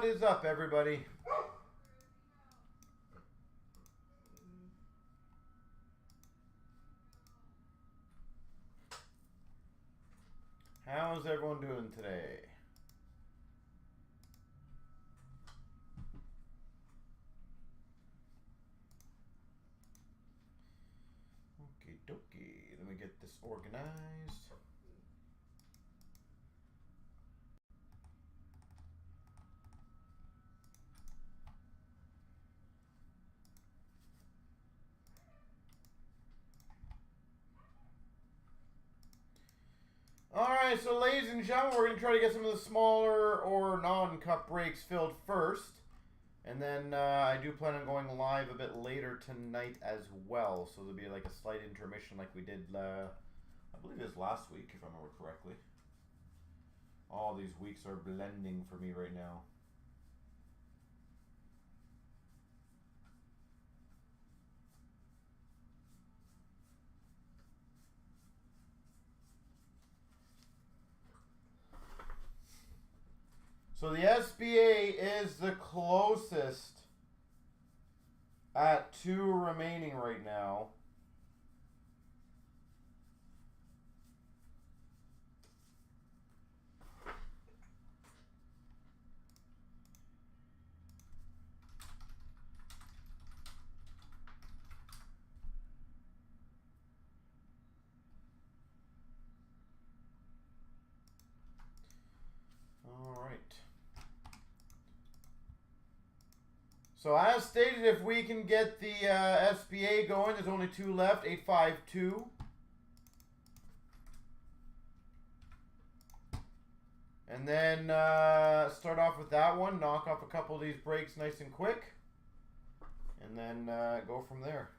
What is up, everybody? How's everyone doing today? Okie dokie. Let me get this organized. Alright, so ladies and gentlemen, we're going to try to get some of the smaller or non-cup breaks filled first. And then I do plan on going live a bit later tonight as well. So there'll be like a slight intermission like we did, I believe it was last week, if I remember correctly. All these weeks are blending for me right now. So the SBA is the closest at 2 remaining right now. All right. So as stated, if we can get the SBA going, there's only 2 left, 852. And then start off with that one, knock off a couple of these breaks nice and quick, and then go from there.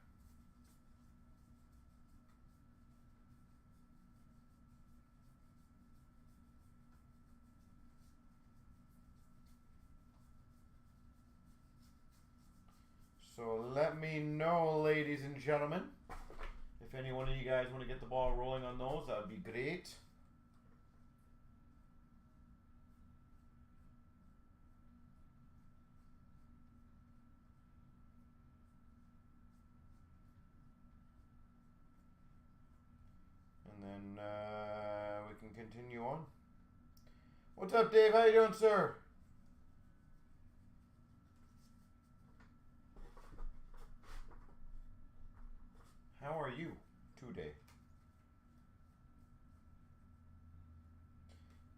So let me know, ladies and gentlemen, if any one of you guys want to get the ball rolling on those, that would be great. And then we can continue on. What's up, Dave? How you doing, sir? How are you today?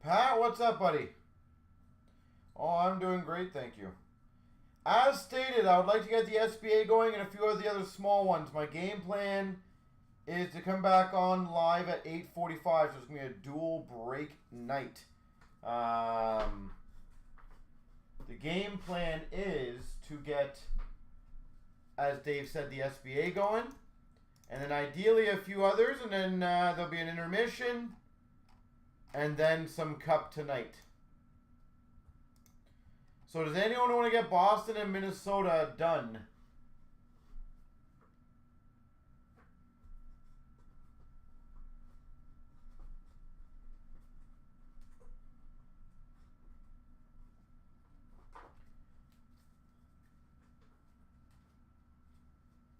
Pat, what's up, buddy? Oh, I'm doing great, thank you. As stated, I would like to get the SBA going and a few of the other small ones. My game plan is to come back on live at 8:45, so it's going to be a dual break night. The game plan is to get, as Dave said, the SBA going. And then ideally a few others, and then there'll be an intermission, and then some cup tonight. So does anyone want to get Boston and Minnesota done?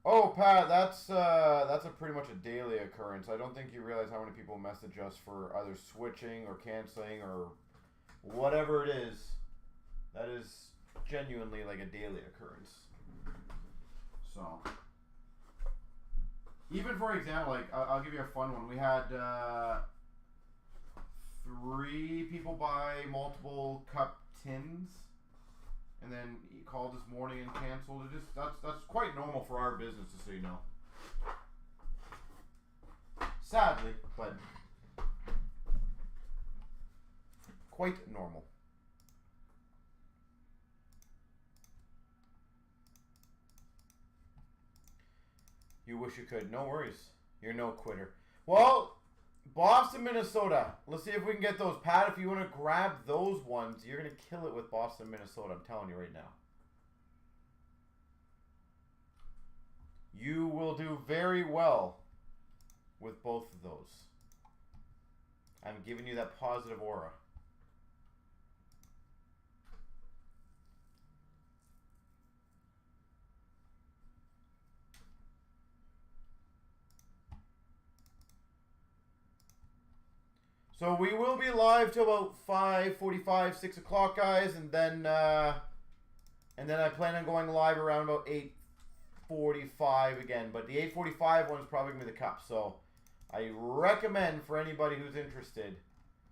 Oh, Pat, that's a pretty much a daily occurrence. I don't think you realize how many people message us for either switching or canceling or whatever it is. That is genuinely like a daily occurrence. So, even for example, like I'll give you a fun one. We had 3 people buy multiple cup tins. And then he called this morning and canceled. It just that's quite normal for our business, just so you know. Sadly, but quite normal. You wish you could. No worries. You're no quitter. Well, Boston, Minnesota. Let's see if we can get those. Pat, if you want to grab those ones, you're going to kill it with Boston, Minnesota. I'm telling you right now. You will do very well with both of those. I'm giving you that positive aura. So we will be live till about 5:45, 6 o'clock, guys, and then I plan on going live around about 8:45 again. But the 8:45 one is probably gonna be the cup. So I recommend for anybody who's interested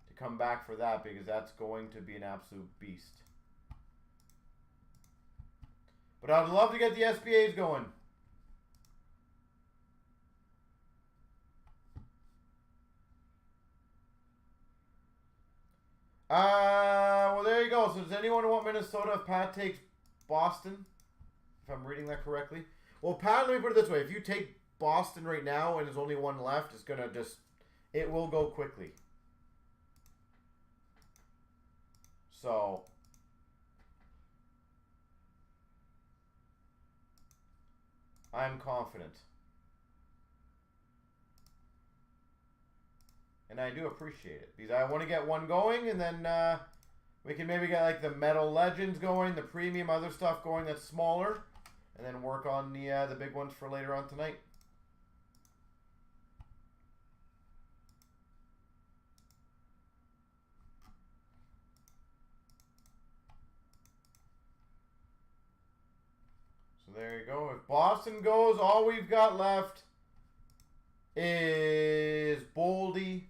to come back for that because that's going to be an absolute beast. But I'd love to get the SBAs going. Well, there you go. So does anyone want Minnesota if Pat takes Boston? If I'm reading that correctly. Well, Pat, let me put it this way. If you take Boston right now and there's only one left, it's going to just... It will go quickly. So... I'm confident. And I do appreciate it. Because I want to get one going, and then we can maybe get like the Metal Legends going, the premium other stuff going that's smaller. And then work on the big ones for later on tonight. So there you go. If Boston goes, all we've got left is Boldy,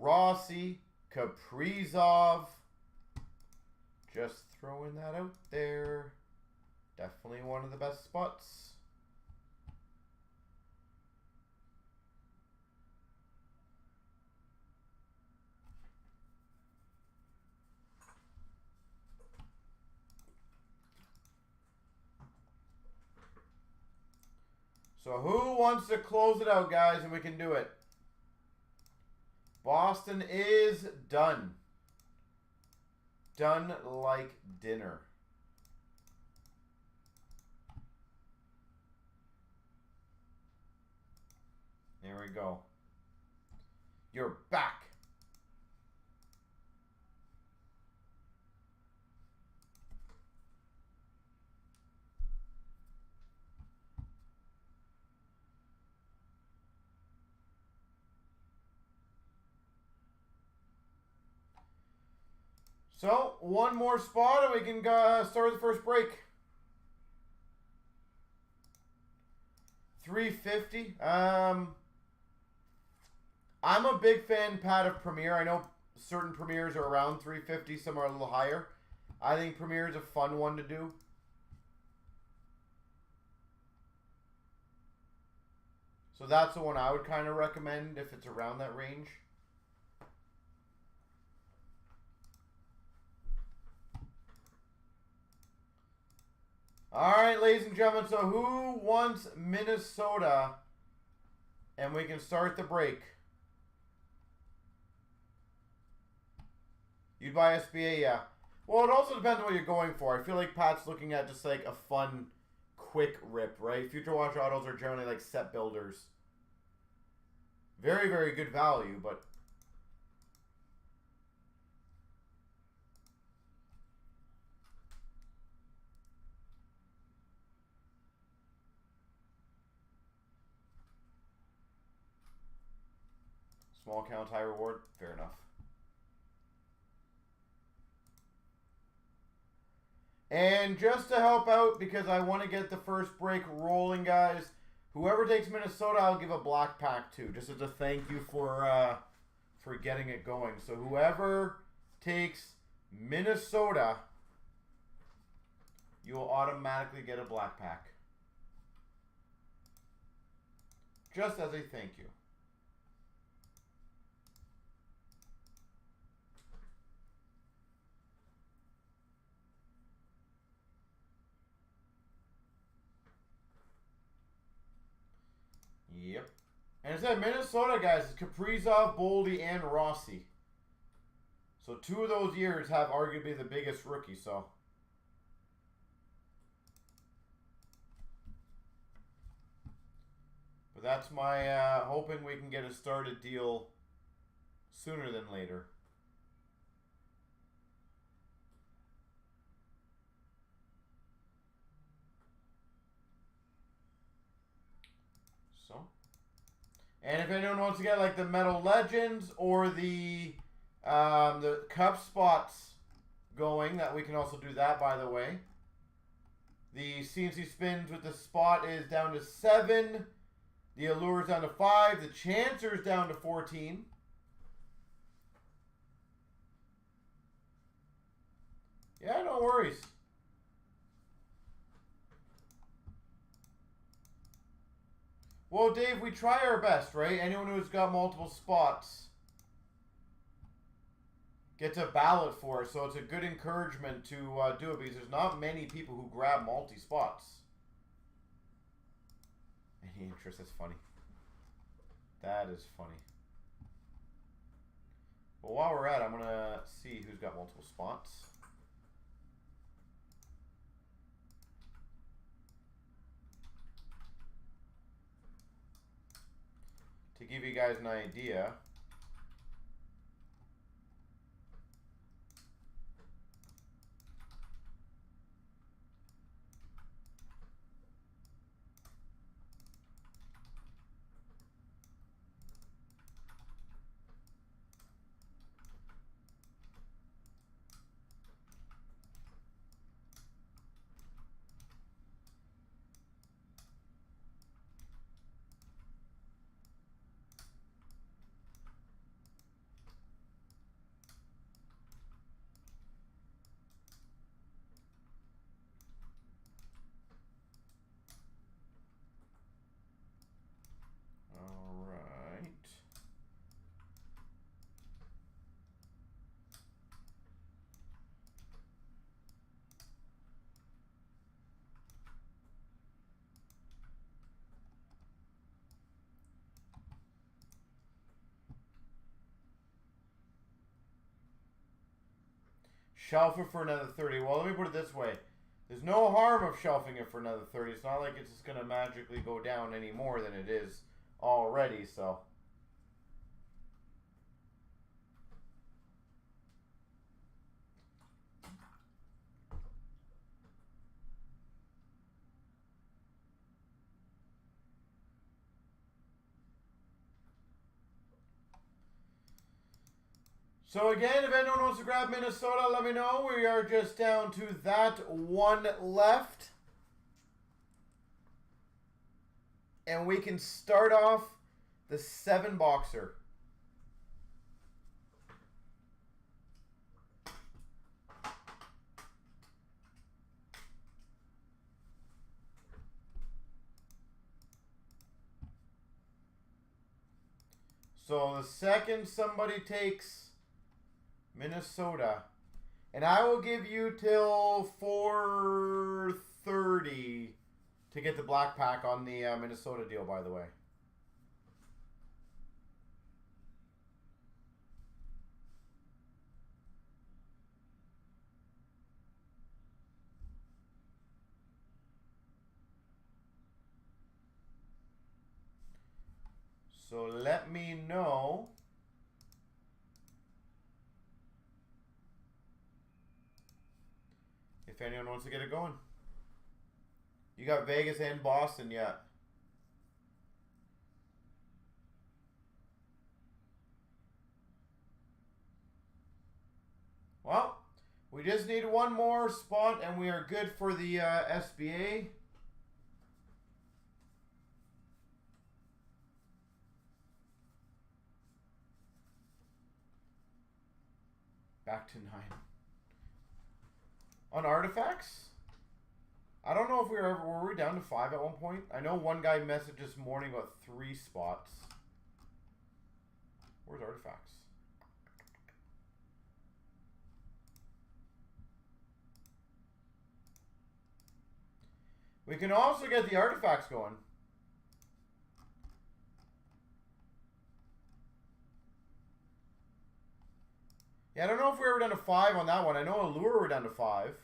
Rossi, Kaprizov. Just throwing that out there. Definitely one of the best spots. So who wants to close it out, guys, and we can do it? Boston is done. Done like dinner. There we go. You're back. So, one more spot and we can start the first break. 350. I'm a big fan, Pat, of Premier. I know certain Premiers are around 350, some are a little higher. I think Premier is a fun one to do. So that's the one I would kind of recommend if it's around that range. All right, ladies and gentlemen, so who wants Minnesota? And we can start the break. You'd buy SBA, yeah. Well, it also depends on what you're going for. I feel like Pat's looking at just like a fun, quick rip, right? Future Watch Autos are generally like set builders. Very, very good value, but... Small count, high reward. Fair enough. And just to help out, because I want to get the first break rolling, guys, whoever takes Minnesota, I'll give a black pack to, just as a thank you for getting it going. So whoever takes Minnesota, you will automatically get a black pack. Just as a thank you. Yep. And it said Minnesota, guys, is Kaprizov, Boldy, and Rossi. So two of those years have arguably the biggest rookie, so. But that's my hoping we can get a started deal sooner than later. So. And if anyone wants to get like the Metal Legends or the The cup spots going. That we can also do that, by the way. The CNC spins with the spot is down to 7. The allure is down to 5. The chancer is down to 14. Yeah, no worries. Well, Dave, we try our best, right? Anyone who's got multiple spots gets a ballot for it, so it's a good encouragement to do it because there's not many people who grab multi-spots. Any interest? That's funny. That is funny. Well, while we're at it, I'm going to see who's got multiple spots. To give you guys an idea, shelf it for another 30. Well, let me put it this way. There's no harm of shelving it for another 30. It's not like it's just going to magically go down any more than it is already, so. So again, if anyone wants to grab Minnesota, let me know. We are just down to that one left. And we can start off the 7-boxer. So the second somebody takes Minnesota, and I will give you till 4:30 to get the black pack on the Minnesota deal, by the way. So let me know if anyone wants to get it going. You got Vegas and Boston yet. Well, we just need one more spot and we are good for the SBA. Back to 9. On artifacts? I don't know if were we down to 5 at one point? I know one guy messaged this morning about 3 spots. Where's artifacts? We can also get the artifacts going. Yeah, I don't know if we were down to 5 on that one. I know Allure were down to 5.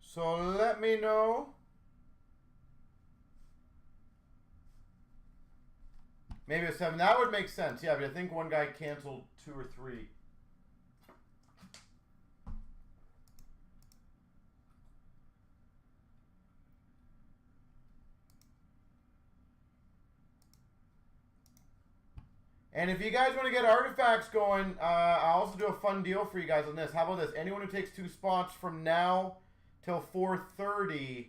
So let me know Maybe a 7. That would make sense. Yeah, but I think one guy canceled 2 or 3. And if you guys want to get artifacts going, I'll also do a fun deal for you guys on this. How about this? Anyone who takes 2 spots from now till 4:30,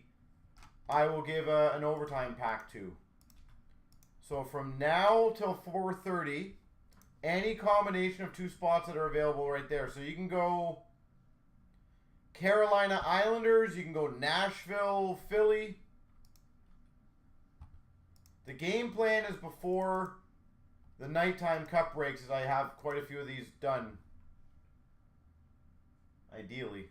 I will give an overtime pack to. So from now till 4:30, any combination of 2 spots that are available right there. So you can go Carolina Islanders, you can go Nashville, Philly. The game plan is before the nighttime cup breaks, as I have quite a few of these done. Ideally.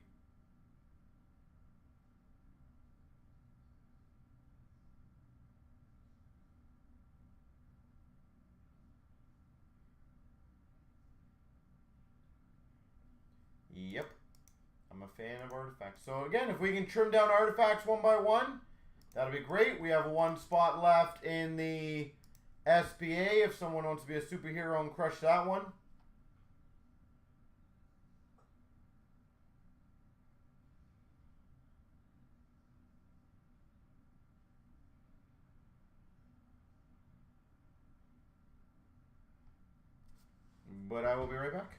Yep. I'm a fan of artifacts. So again, if we can trim down artifacts one by one, that'll be great. We have 1 spot left in the SPA if someone wants to be a superhero and crush that one. But I will be right back.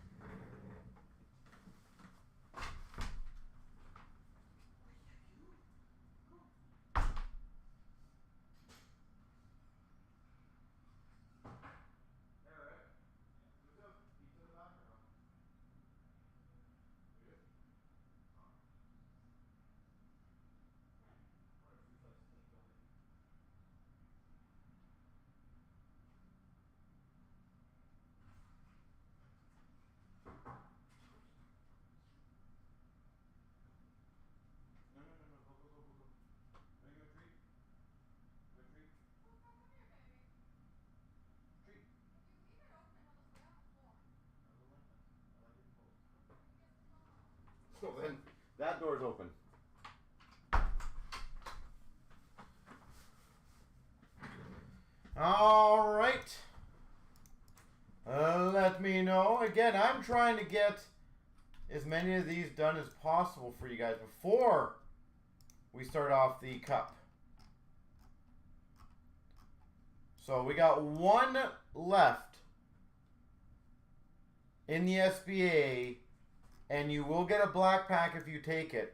So then that door's open. All right. Let me know. Again, I'm trying to get as many of these done as possible for you guys before we start off the cup. So we got 1 left in the SBA, and you will get a black pack if you take it.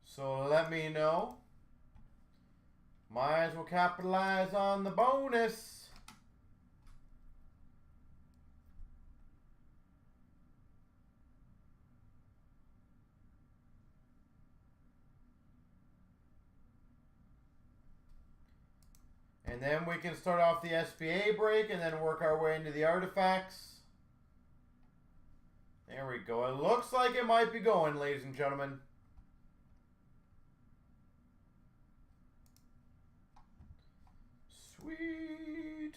So let me know. Might as well capitalize on the bonus. And then we can start off the SBA break and then work our way into the artifacts. There we go. It looks like it might be going, ladies and gentlemen. Sweet.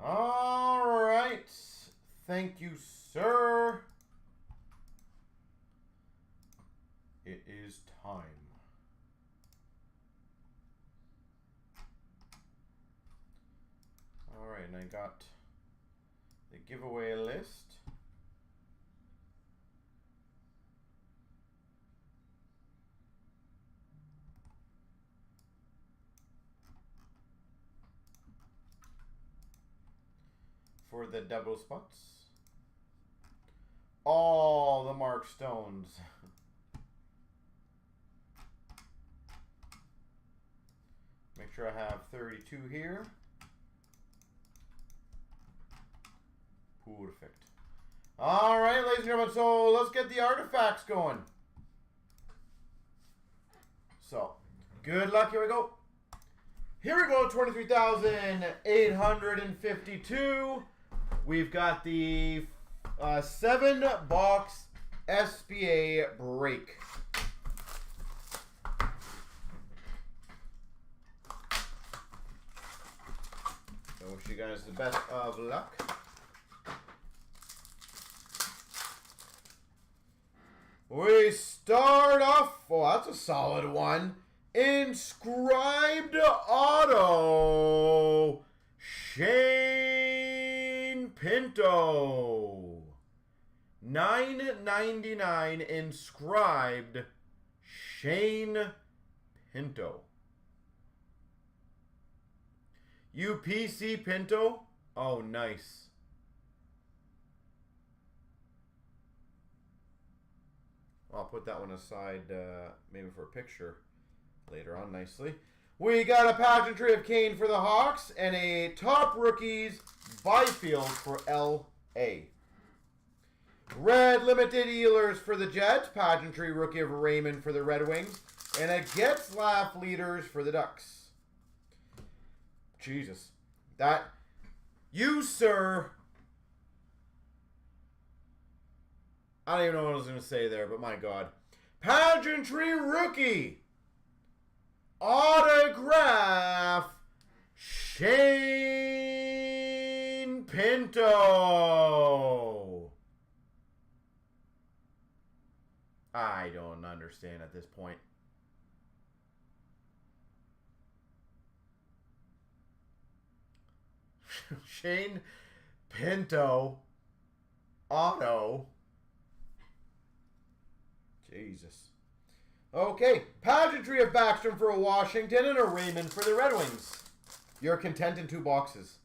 All right. Thank you, sir. It is time. All right, and I got the giveaway list. For the double spots. all the Mark Stones. Make sure I have 32 here. Perfect. All right, ladies and gentlemen, so let's get the artifacts going. So, good luck. Here we go. Here we go, 23,852. We've got the 7-box SBA break. I wish you guys the best of luck. We start off, oh, that's a solid one. Inscribed auto, Shane Pinto. $9.99 inscribed Shane Pinto. UPC Pinto. Oh, nice. I'll put that one aside maybe for a picture later on nicely. We got a pageantry of Kane for the Hawks and a top rookies Byfield for LA. Red limited Ehlers for the Jets, pageantry rookie of Raymond for the Red Wings, and a Getzlaff leaders for the Ducks. Jesus. That, you sir, I don't even know what I was going to say there, but my God. Pageantry rookie. Autograph. Shane Pinto. I don't understand at this point. Shane Pinto. Auto. Jesus. Okay. Pageantry of Backstrom for Washington and a Raymond for the Red Wings. You're content in 2 boxes.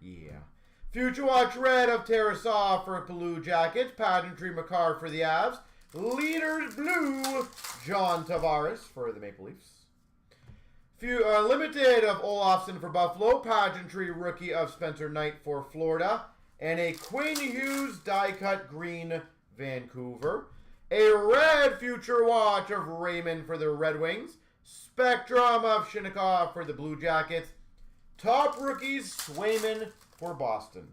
Yeah. Future Watch Red of Tarasov for Blue Jackets. Pageantry Makar for the Avs. Leaders Blue. John Tavares for the Maple Leafs. Limited of Olofsson for Buffalo. Pageantry rookie of Spencer Knight for Florida. And a Quinn Hughes die-cut green Vancouver. A red Future Watch of Raymond for the Red Wings. Spectrum of Shinnikov for the Blue Jackets. Top rookies Swayman for Boston.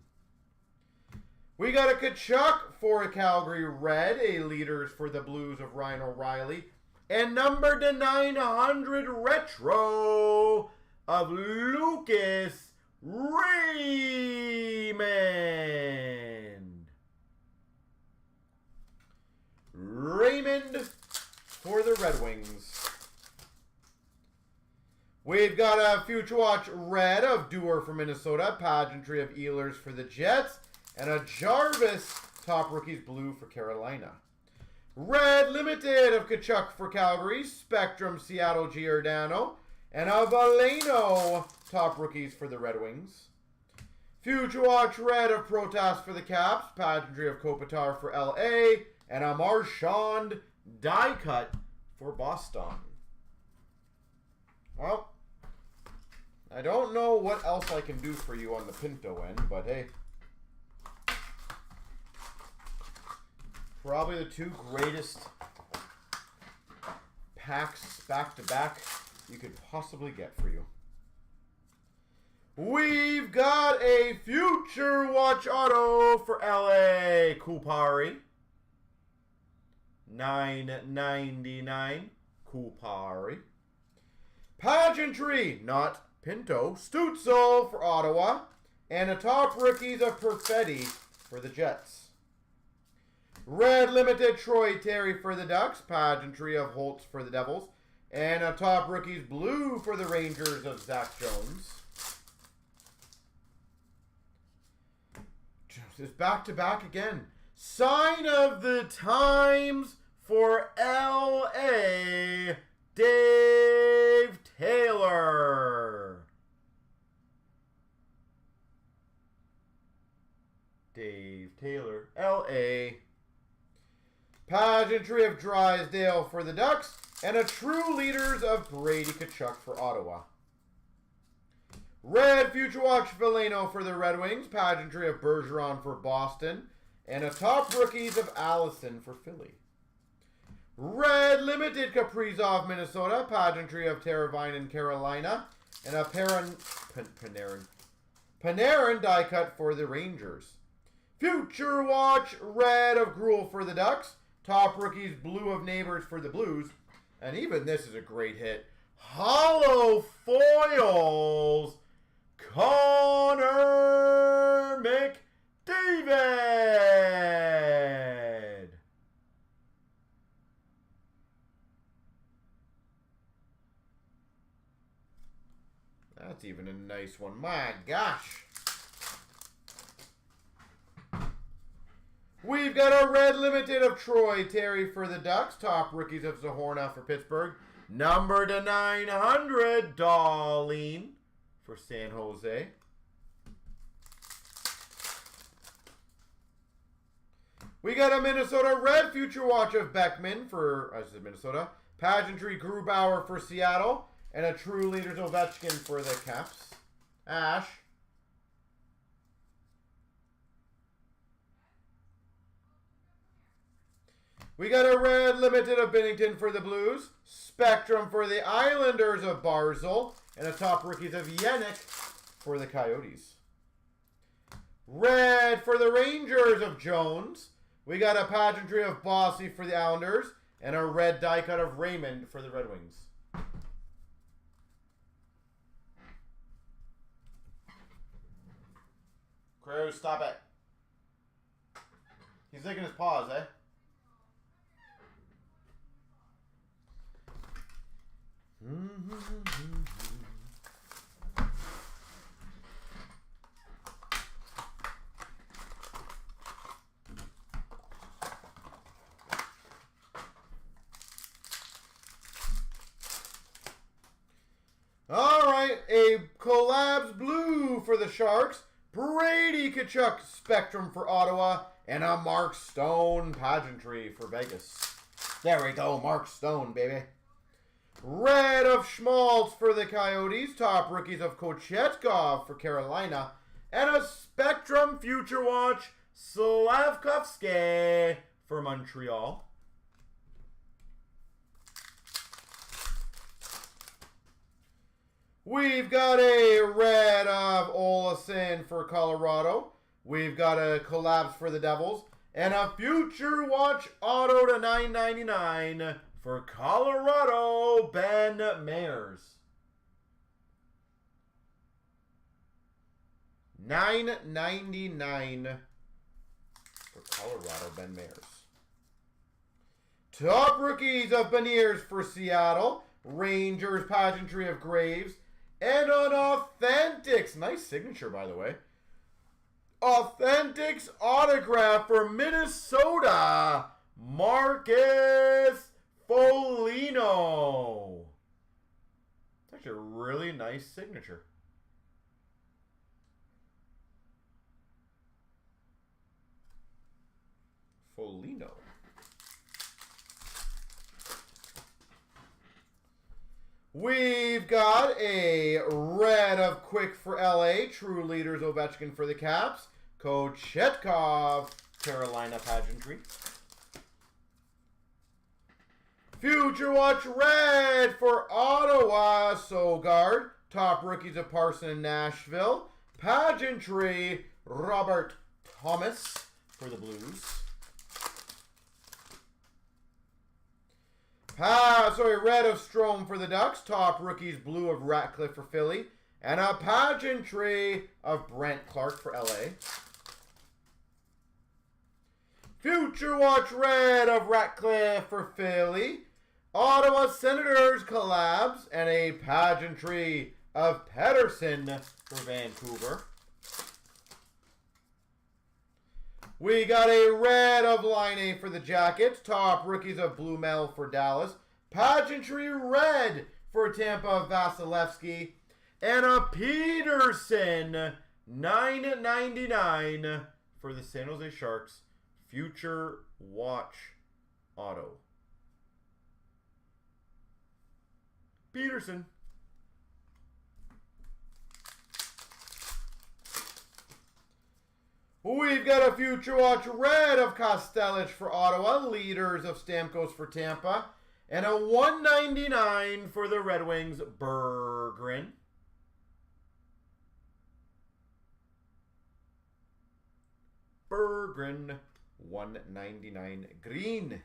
We got a Kachuk for a Calgary Red. A leaders for the Blues of Ryan O'Reilly. And number to 900 retro of Lucas Raymond. Raymond for the Red Wings. We've got a Future Watch Red of Dewar for Minnesota. Pageantry of Ehlers for the Jets. And a Jarvis Top Rookies Blue for Carolina. Red Limited of Kachuk for Calgary. Spectrum Seattle Giordano. And a Valeno Top Rookies for the Red Wings. Future Watch Red of Protas for the Caps. Pageantry of Kopitar for LA. And a Marchand die cut for Boston. Well, I don't know what else I can do for you on the Pinto end, but hey. Probably the 2 greatest packs back-to-back you could possibly get for you. We've got a Future Watch Auto for LA Kupari. $9.99 Kupari. Pageantry, not Pinto. Stutzel for Ottawa. And a top rookies of Perfetti for the Jets. Red Limited Troy Terry for the Ducks. Pageantry of Holtz for the Devils. And a top rookies blue for the Rangers of Zach Jones. It's back-to-back again. Sign of the Times for LA, Dave Taylor. Dave Taylor, LA. Pageantry of Drysdale for the Ducks. And a True Leaders of Brady Tkachuk for Ottawa. Red Future Watch Veleno for the Red Wings. Pageantry of Bergeron for Boston. And a Top Rookies of Allison for Philly. Red Limited Kaprizov, Minnesota. Pageantry of Teravainen, Carolina. And a Panarin die cut for the Rangers. Future Watch Red of Gruel for the Ducks. Top Rookies Blue of Neighbors for the Blues. And even this is a great hit. Hollow Foils, Connor McDavid. That's even a nice one. My gosh. We've got a Red Limited of Troy Terry for the Ducks. Top Rookies of Zahorna for Pittsburgh. Number to 900, Darlene for San Jose. We got a Minnesota Red Future Watch of Beckman for Minnesota. Pageantry Grubauer for Seattle. And a True Leaders Ovechkin for the Caps. Ash. We got a Red Limited of Binnington for the Blues. Spectrum for the Islanders of Barzal. And a Top Rookies of Yannick for the Coyotes. Red for the Rangers of Jones. We got a Pageantry of Bossy for the Islanders. And a red die cut of Raymond for the Red Wings. Cruz, stop it. He's licking his paws, eh? All right, a Collabs Blue for the Sharks. Brady Tkachuk Spectrum for Ottawa. And a Mark Stone Pageantry for Vegas. There we go, Mark Stone, baby. Red of Schmaltz for the Coyotes. Top Rookies of Kochetkov for Carolina. And a Spectrum Future Watch Slavkovsky for Montreal. We've got a red of Olsen for Colorado. We've got a Collapse for the Devils. And a Future Watch Auto to 999 for Colorado, Ben Mayers. $9.99 for Colorado, Ben Mayers. Top Rookies of Beniers for Seattle. Rangers Pageantry of Graves. And an Authentics. Nice signature, by the way. Authentics autograph for Minnesota. Marcus Foligno. It's actually a really nice signature. Foligno. We've got a red of Quick for LA. True Leaders Ovechkin for the Caps. Kochetkov Carolina Pageantry. Future Watch Red for Ottawa, Sogard. Top Rookies of Parson and Nashville. Pageantry, Robert Thomas for the Blues. Red of Strome for the Ducks. Top Rookies, Blue of Ratcliffe for Philly. And a Pageantry of Brent Clark for LA. Future Watch Red of Ratcliffe for Philly. Ottawa Senators Collabs. And a Pageantry of Pedersen for Vancouver. We got a red of Line A for the Jackets. Top Rookies of Blumel for Dallas. Pageantry red for Tampa, Vasilevsky. And a Peterson, $9.99 for the San Jose Sharks. Future Watch auto. Peterson. We've got a Future Watch red of Kostelich for Ottawa, leaders of Stamkos for Tampa, and a 199 for the Red Wings, Berggren. Berggren, 199 green.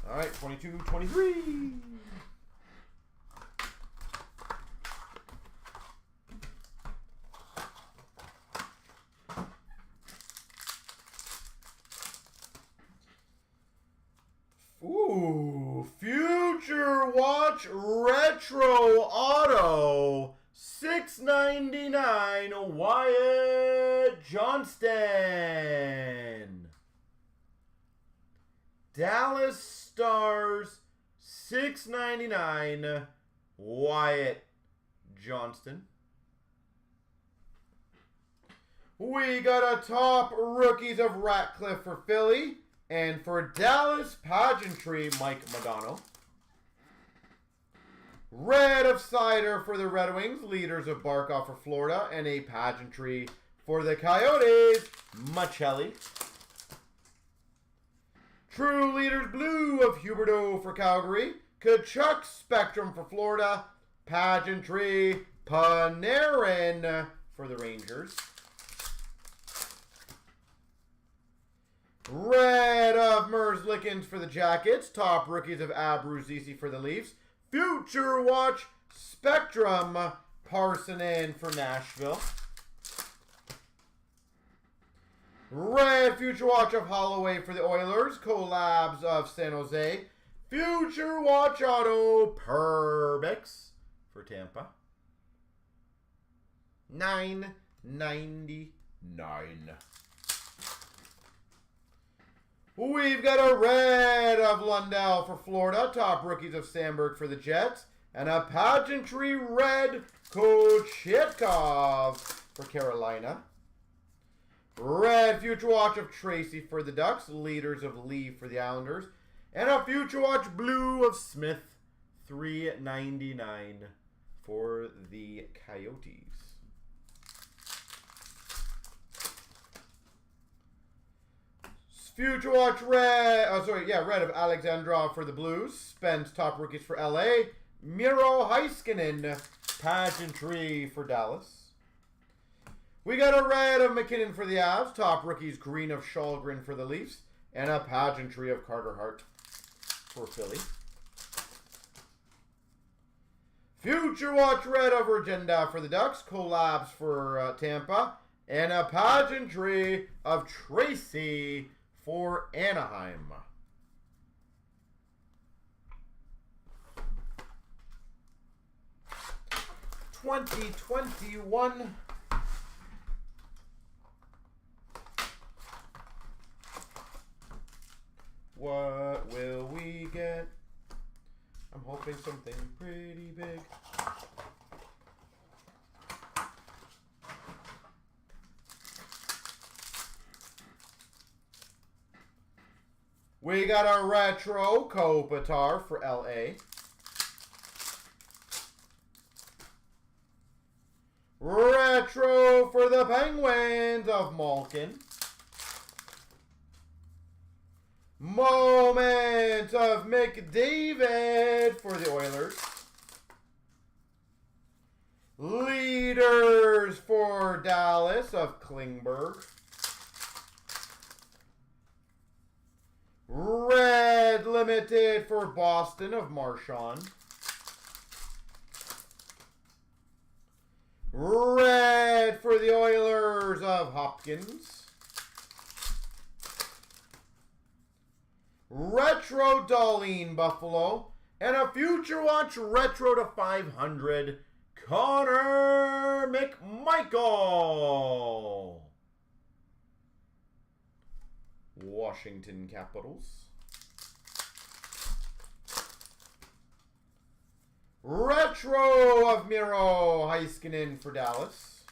All right, 22-23. Ooh, Future Watch Retro Auto, $6.99, Wyatt Johnston. Dallas Stars, $6.99, Wyatt Johnston. We got a top rookies of Ratcliffe for Philly. And for Dallas Pageantry, Mike Modano. Red of Cider for the Red Wings, leaders of Barkov for Florida. And a Pageantry for the Coyotes, Machelli. True Leaders Blue of Huberdeau for Calgary. Kachuk Spectrum for Florida. Pageantry, Panarin for the Rangers. Red of Merzlikins for the Jackets. Top rookies of Abruzzese for the Leafs. Future Watch Spectrum Parsonen for Nashville. Red Future Watch of Holloway for the Oilers. Collabs of San Jose. Future Watch Auto Perbix for Tampa. $9.99. We've got a red of Lundell for Florida. Top rookies of Sandberg for the Jets. And a Pageantry red Kochetkov for Carolina. Red Future Watch of Tracy for the Ducks. Leaders of Lee for the Islanders. And a Future Watch blue of Smith. $3.99 for the Coyotes. Future Watch red, red of Alexandrov for the Blues. Spence top rookies for LA. Miro Heiskanen, Pageantry for Dallas. We got a red of McKinnon for the Avs. Top rookies green of Shalgren for the Leafs. And a Pageantry of Carter Hart for Philly. Future Watch red of Regenda for the Ducks. Collabs for Tampa. And a Pageantry of Tracy for Anaheim. $20.21. What will we get? I'm hoping something pretty big. We got our retro Kopitar for LA. Retro for the Penguins of Malkin. Moment of McDavid for the Oilers. Leaders for Dallas of Klingberg. Red limited for Boston of Marchand. Red for the Oilers of Hopkins. Retro Darlene Buffalo. And a Future Watch Retro to 500. Connor McMichael. Washington Capitals. Retro of Miro Heiskanen for Dallas.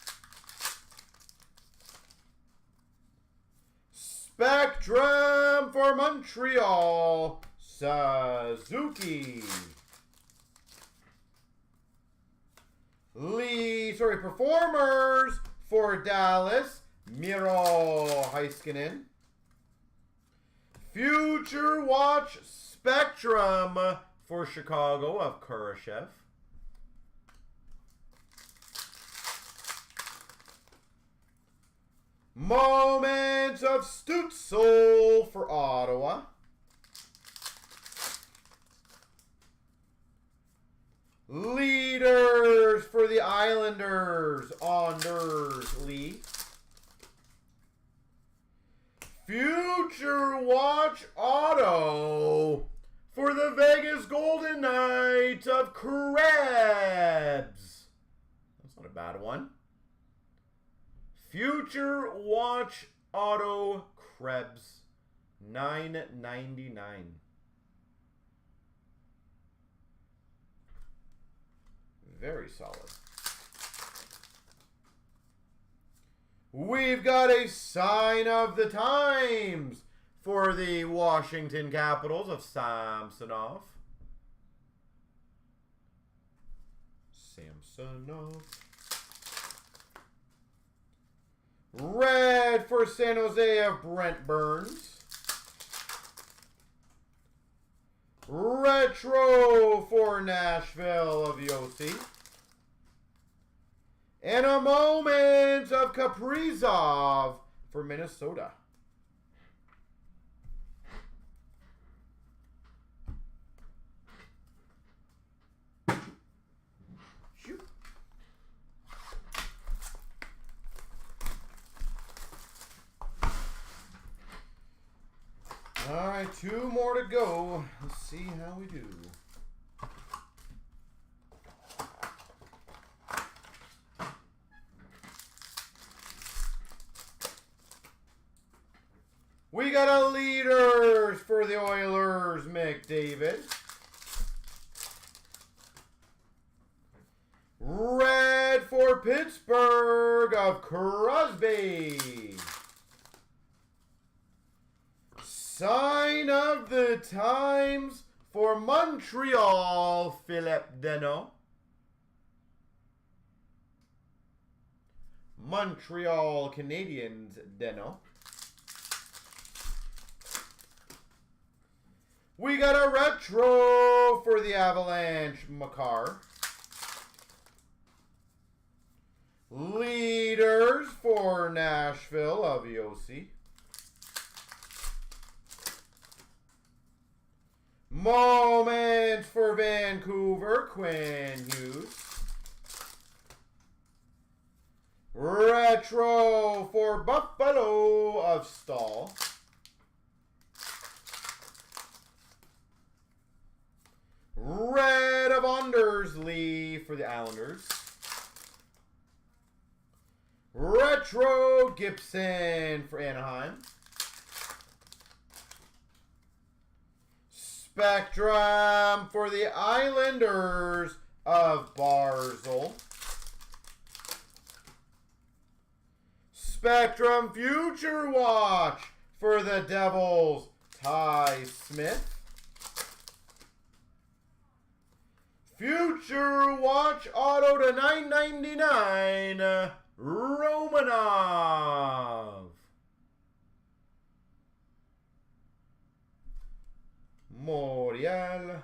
Spectrum for Montreal, Suzuki. Performers for Dallas, Miro Heiskanen. Future Watch Spectrum for Chicago of Kurashev. Moments of Stützle for Ottawa. Leaders for the Islanders, Anders Lee. Future Watch Auto for the Vegas Golden Knights of Krebs. That's not a bad one. Future Watch Auto Krebs, $9.99. Very solid. We've got a sign of the times for the Washington Capitals of Samsonov. Red for San Jose of Brent Burns. Retro for Nashville of Yossi. And a moment of Kaprizov for Minnesota. Shoot. All right, 2 more to go. Let's see how we do. We got a leaders for the Oilers, McDavid. Red for Pittsburgh of Crosby. Sign of the times for Montreal, Philip Deno. Montreal Canadiens, Deno. We got a retro for the Avalanche, Makar. Leaders for Nashville of Yossi. Moments for Vancouver, Quinn Hughes. Retro for Buffalo of Stahl. Red of Anders Lee for the Islanders. Retro Gibson for Anaheim. Spectrum for the Islanders of Barzal. Spectrum Future Watch for the Devils, Ty Smith. Future Watch Auto to $9.99, Romanov. Morial.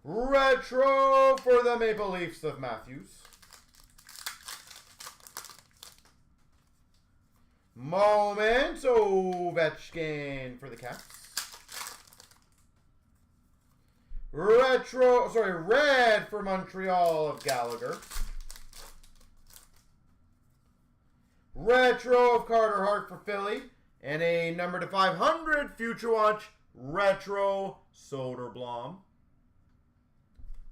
Retro for the Maple Leafs of Matthews. Moments Ovechkin for the Caps. Red for Montreal of Gallagher. Retro of Carter Hart for Philly. And a number to 500 Future Watch Retro Soderblom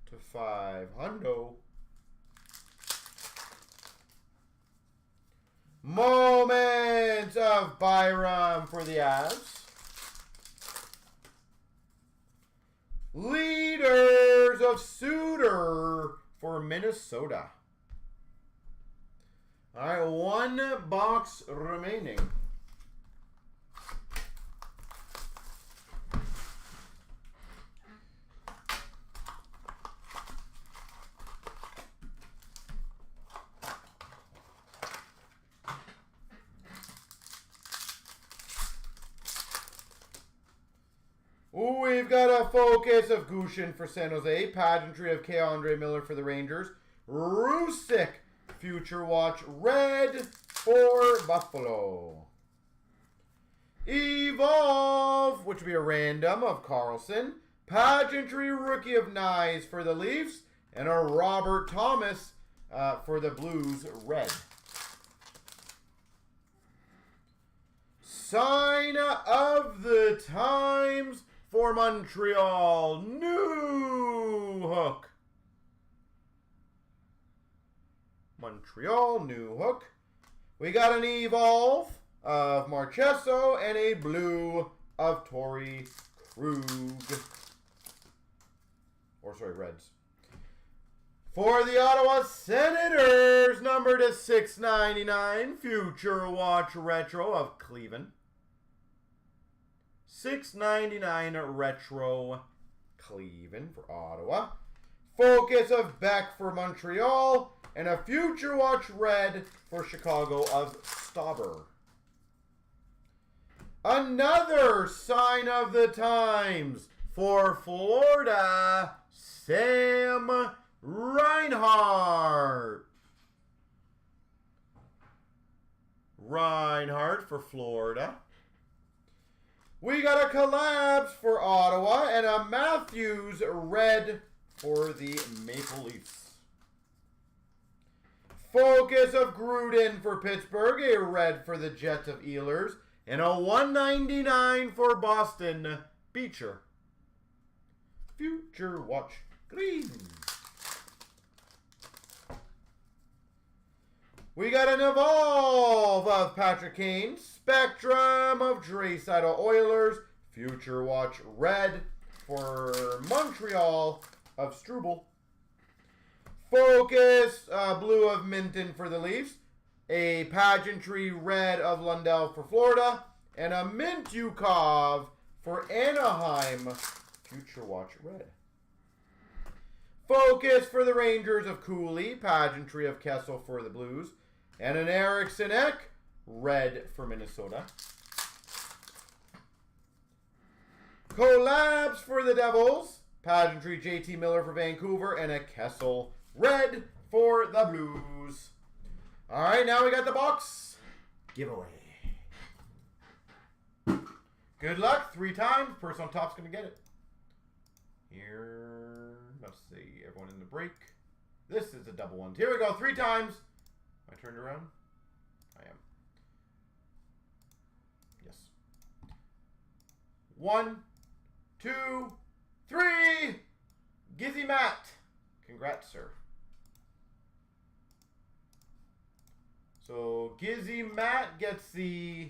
to 500. Moments of Byram for the Avs. Leaders of Suter for Minnesota. All right, one box remaining. Ooh, we've got a focus of Gushin for San Jose. Pageantry of K. Miller for the Rangers. Rusick, Future Watch Red for Buffalo. Evolve, which would be a random of Carlson. Pageantry Rookie of Nyes for the Leafs. And a Robert Thomas for the Blues Red. Sign of the Times for Montreal, New Hook. Montreal, New Hook. We got an Evolve of Marchesso and a blue of Torrey Krug. Or, sorry, Reds. For the Ottawa Senators, numbered to 699, Future Watch Retro of Cleveland. 699 Retro Cleveland for Ottawa. Focus of Beck for Montreal. And a Future Watch Red for Chicago of Stauber. Another Sign of the Times for Florida, Sam Reinhart. Reinhart for Florida. We got a Collabs for Ottawa and a Matthews Red for the Maple Leafs. Focus of Gruden for Pittsburgh, a red for the Jets of Ehlers, and a 199 for Boston, Beecher. Future Watch Green. We got an Evolve of Patrick Kane, Spectrum of Draisaitl Oilers, Future Watch Red for Montreal of Struble. Focus Blue of Minton for the Leafs, a Pageantry Red of Lundell for Florida, and a Mint Yukov for Anaheim, Future Watch Red. Focus for the Rangers of Cooley, Pageantry of Kessel for the Blues, and an Eriksson Ek, Red for Minnesota. Collabs for the Devils, Pageantry JT Miller for Vancouver, and a Kessel Red for the Blues. All right, now we got the box giveaway. Good luck, 3 times. Person on top's going to get it. Here, let's see, everyone in the break. This is a double one. Here we go, 3 times. Am I turned around? I am. Yes. 1, 2, 3. Gizzy Matt. Congrats, sir. So Gizzy Matt gets the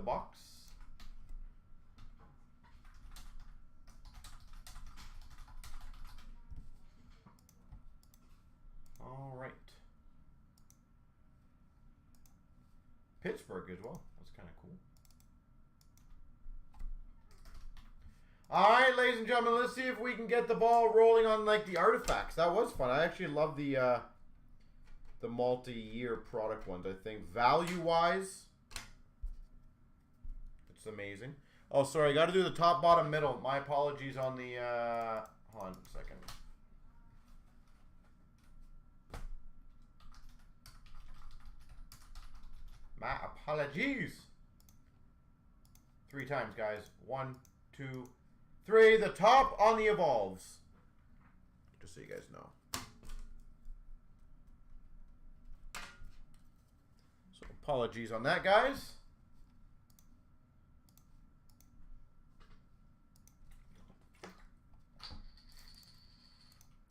box. All right. Pittsburgh as well. That's kind of cool. All right, ladies and gentlemen, let's see if we can get the ball rolling on like the artifacts. That was fun. I actually love the multi-year product ones. I think value-wise, it's amazing. Oh, sorry, I got to do the top, bottom, middle. My apologies on the. Hold on a second. My apologies. 3 times, guys. 1, 2, 3. The top on the Evolves. Just so you guys know. So apologies on that, guys.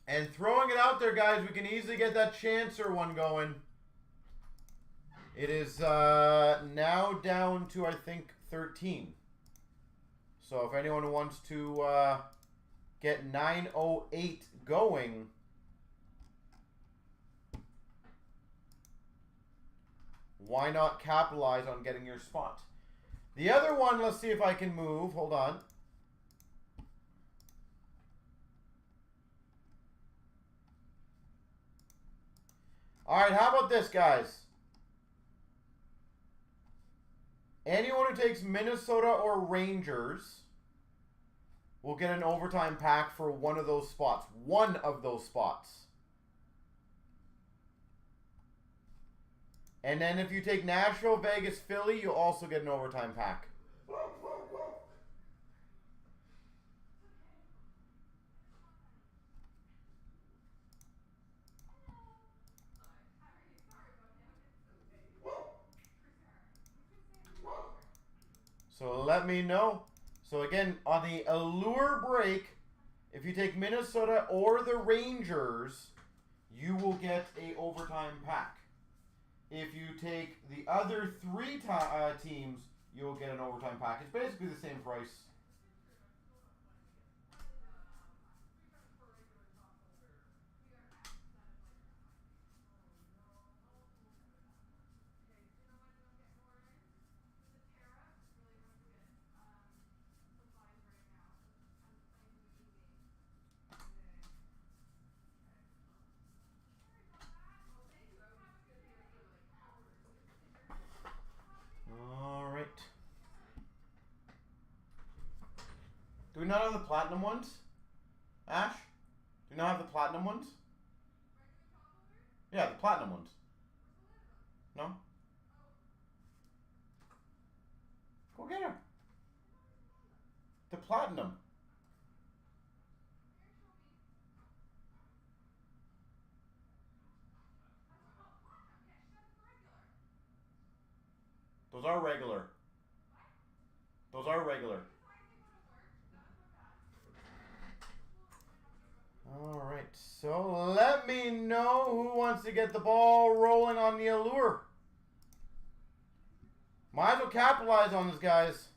And throwing it out there, guys, we can easily get that Chancer one going. It is now down to, I think, 13. So if anyone wants to get 908 going, why not capitalize on getting your spot? The other one, let's see if I can move. Hold on. All right, how about this, guys? Anyone who takes Minnesota or Rangers will get an overtime pack for one of those spots. One of those spots. And then if you take Nashville, Vegas, Philly, you'll also get an overtime pack. So let me know. So again, on the Allure break, if you take Minnesota or the Rangers, you will get a overtime pack. If you take the other three teams, you'll get an overtime pack. It's basically the same price. Do we not have the platinum ones? Ash? Do we not have the platinum ones? Yeah, the platinum ones. No? Go get her. The platinum. Those are regular. Those are regular. All right, so let me know who wants to get the ball rolling on the Allure. Might as well capitalize on this, guys.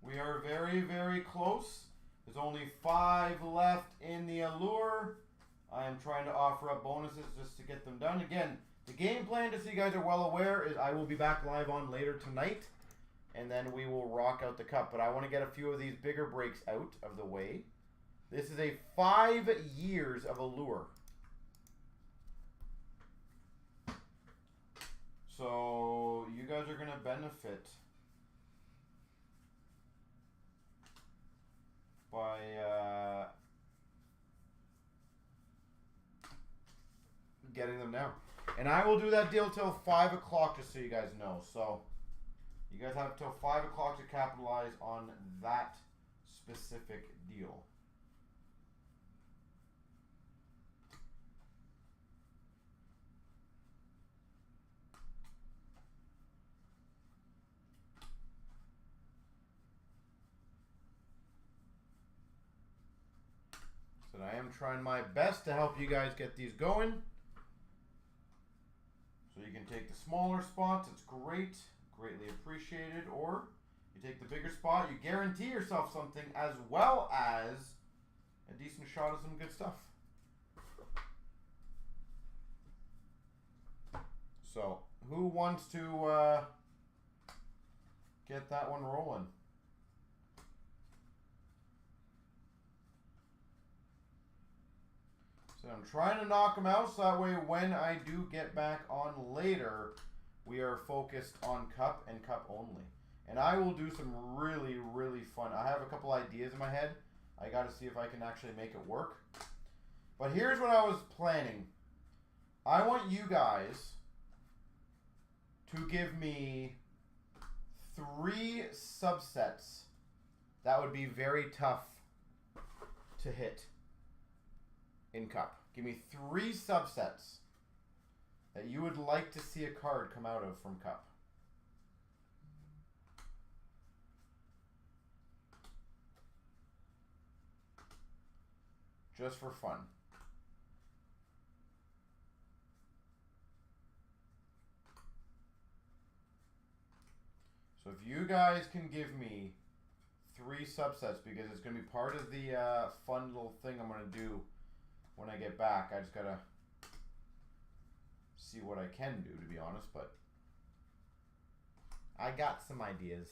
We are very, very close. There's only 5 left in the Allure. I am trying to offer up bonuses just to get them done. Again, the game plan, just so you guys are well aware, is I will be back live on later tonight. And then we will rock out the cup. But I want to get a few of these bigger breaks out of the way. This is a 5 years of Allure. So you guys are going to benefit by getting them now. And I will do that deal till 5 o'clock, just so you guys know. So you guys have till 5 o'clock to capitalize on that specific deal. So I am trying my best to help you guys get these going. So you can take the smaller spots, it's great, greatly appreciated, or you take the bigger spot, you guarantee yourself something as well as a decent shot of some good stuff. So who wants to get that one rolling? So I'm trying to knock them out so that way when I do get back on later, we are focused on cup and cup only. And I will do some really, really fun. I have a couple ideas in my head. I got to see if I can actually make it work. But here's what I was planning. I want you guys to give me 3 subsets that would be very tough to hit in cup. Give me 3 subsets that you would like to see a card come out of from cup. Just for fun. So if if you guys can give me 3 subsets, because it's going to be part of the fun little thing I'm going to do when I get back. I just got to see what I can do, to be honest, but I got some ideas.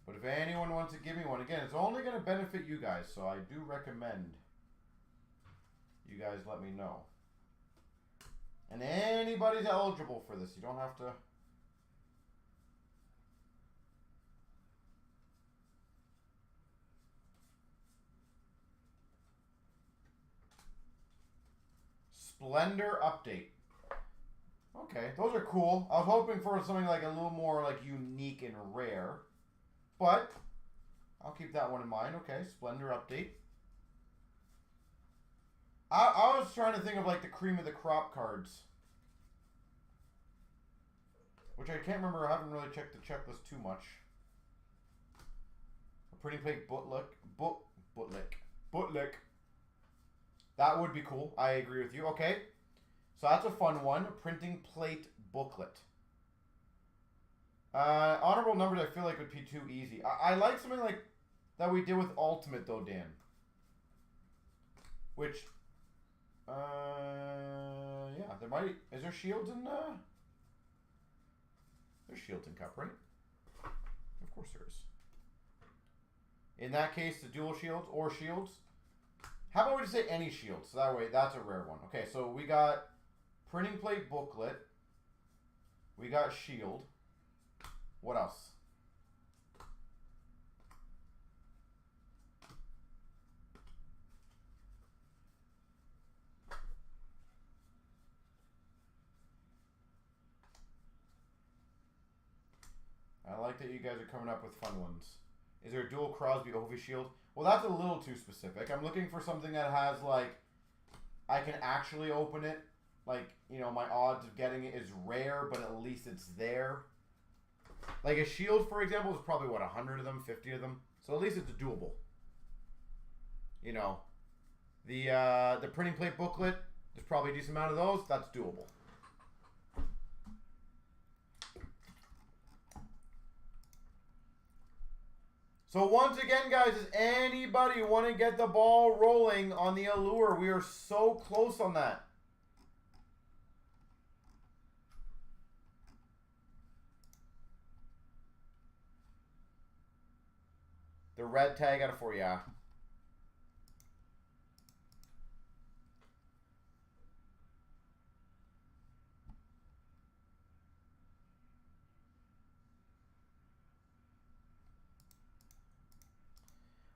But if anyone wants to give me one, again, it's only going to benefit you guys, so I do recommend you guys let me know. And anybody's eligible for this. You don't have to... Splendor update. Okay, those are cool. I was hoping for something like a little more like unique and rare. But I'll keep that one in mind. Okay, Splendor update. I was trying to think of like the cream of the crop cards, which I can't remember. I haven't really checked the checklist too much. A printing plate bootlick. That would be cool. I agree with you. Okay, so that's a fun one. A printing plate booklet. Honorable numbers I feel like would be too easy. I like something like that we did with Ultimate though, Dan. Which, yeah, there might... Is there shields in, There's shields in Cup, right? Of course there is. In that case, the dual shields or shields. How about we just say any shields? So that way, that's a rare one. Okay, so we got printing plate booklet. We got shield. What else? I like that you guys are coming up with fun ones. Is there a dual Crosby Ovi shield? Well, that's a little too specific. I'm looking for something that has, like, I can actually open it. Like, you know, my odds of getting it is rare, but at least it's there. Like a shield, for example, is probably, what, 100 of them, 50 of them? So at least it's doable. You know, the printing plate booklet, there's probably a decent amount of those. That's doable. So once again, guys, does anybody want to get the ball rolling on the Allure? We are so close on that. The red tag out of 4, yeah.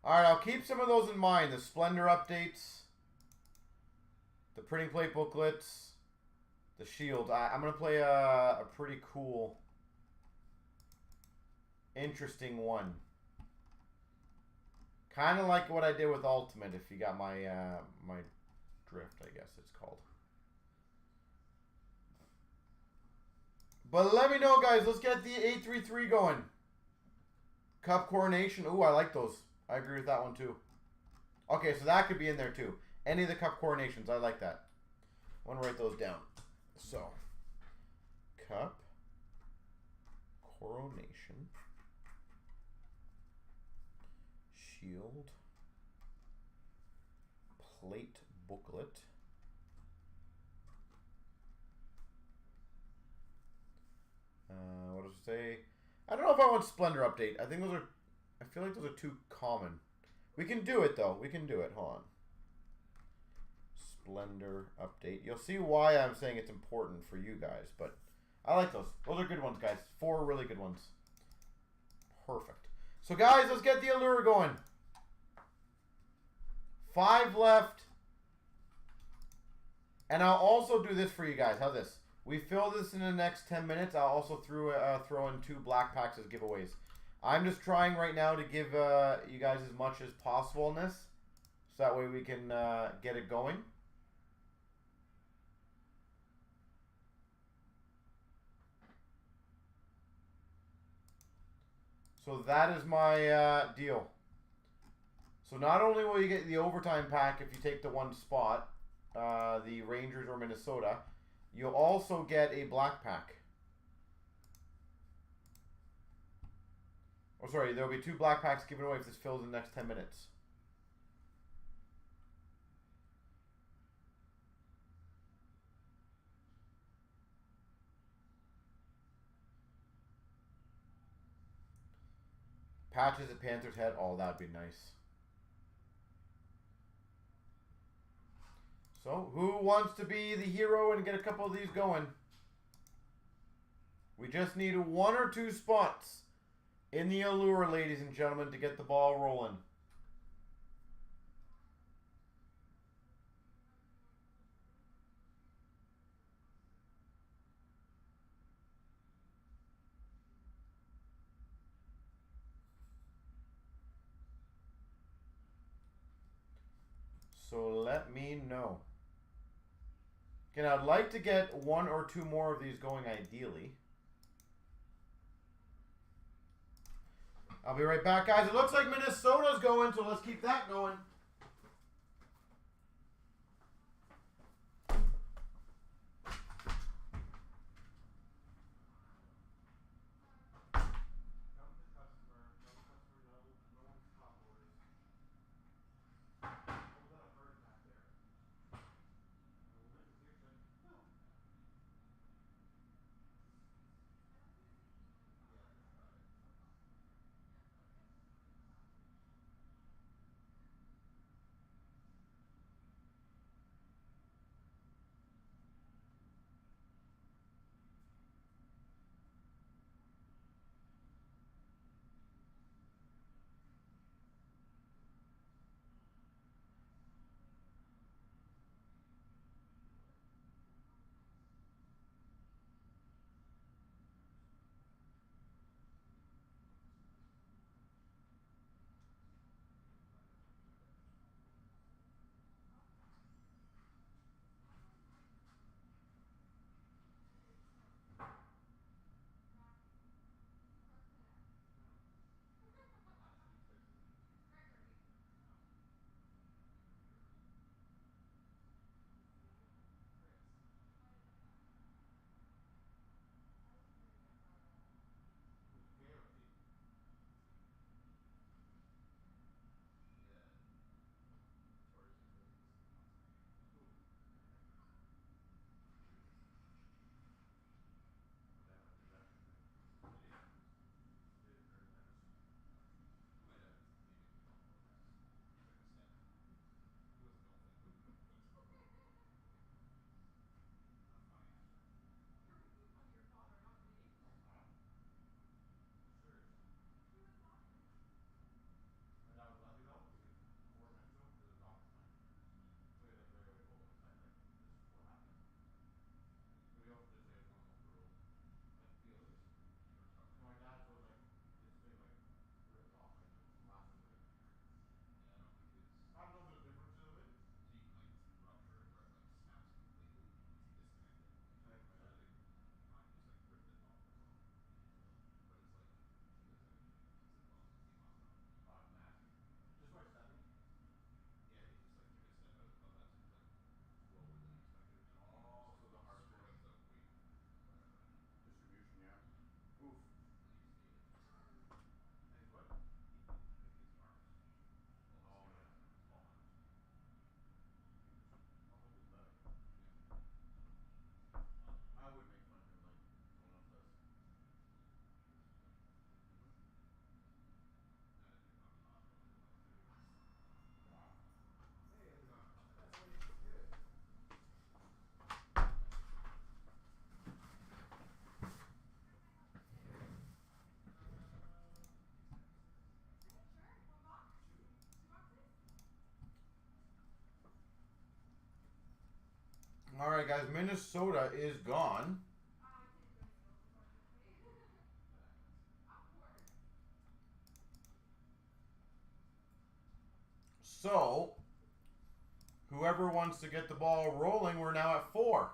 All right, I'll keep some of those in mind. The Splendor updates, the printing plate booklets, the shield. I'm going to play a pretty cool, interesting one. Kind of like what I did with Ultimate, if you got my my drift, I guess it's called. But let me know, guys. Let's get the 833 going. Cup Coronation. Ooh, I like those. I agree with that one, too. Okay, so that could be in there, too. Any of the Cup Coronations. I like that. I want to write those down. So, Cup Coronation. Shield, plate booklet, what does it say? I don't know if I want Splendor update. I think those are, I feel like those are too common. We can do it though. We can do it. Hold on. Splendor update. You'll see why I'm saying it's important for you guys, but I like those. Those are good ones, guys. 4 really good ones. Perfect. So guys, let's get the Allure going. 5 left. And I'll also do this for you guys. How's this? We fill this in the next 10 minutes. I'll also throw in 2 black packs as giveaways. I'm just trying right now to give you guys as much as possible in this. So that way we can get it going. So that is my deal. So not only will you get the overtime pack if you take the one spot, the Rangers or Minnesota, you'll also get a black pack. Oh, sorry, there'll be 2 black packs given away if this fills in the next 10 minutes. Patches at Panthers head. Oh, that'd be nice. So, who wants to be the hero and get a couple of these going? We just need 1 or 2 spots in the allure, ladies and gentlemen, to get the ball rolling. So let me know. Again, I'd like to get 1 or 2 more of these going ideally. I'll be right back, guys. It looks like Minnesota's going, so let's keep that going. All right, guys. Minnesota is gone. So, whoever wants to get the ball rolling, we're now at 4.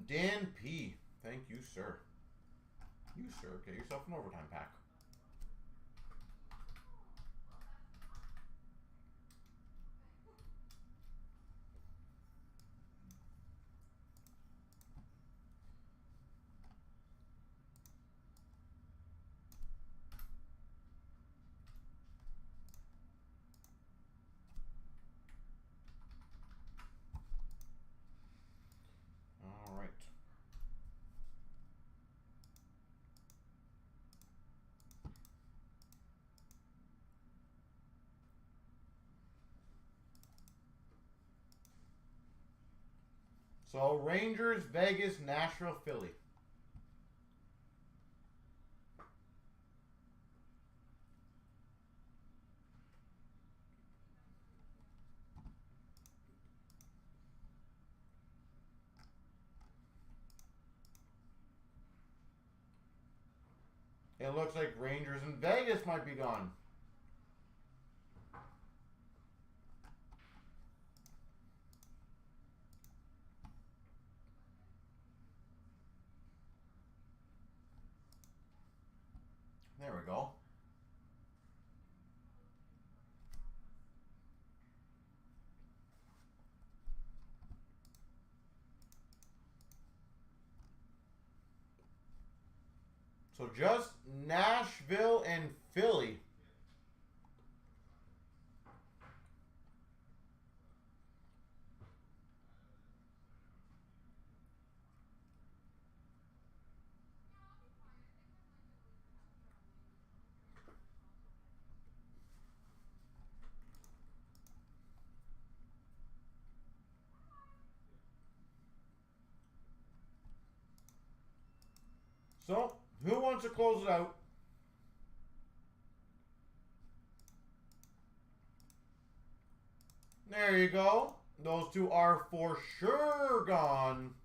Dan P. Thank you, sir. You, sir, get yourself an overtime pack. All right. So, Rangers, Vegas, Nashville, Philly. It looks like Rangers and Vegas might be gone. There we go. So just Nashville and Philly. So, who wants to close it out? There you go. Those two are for sure gone.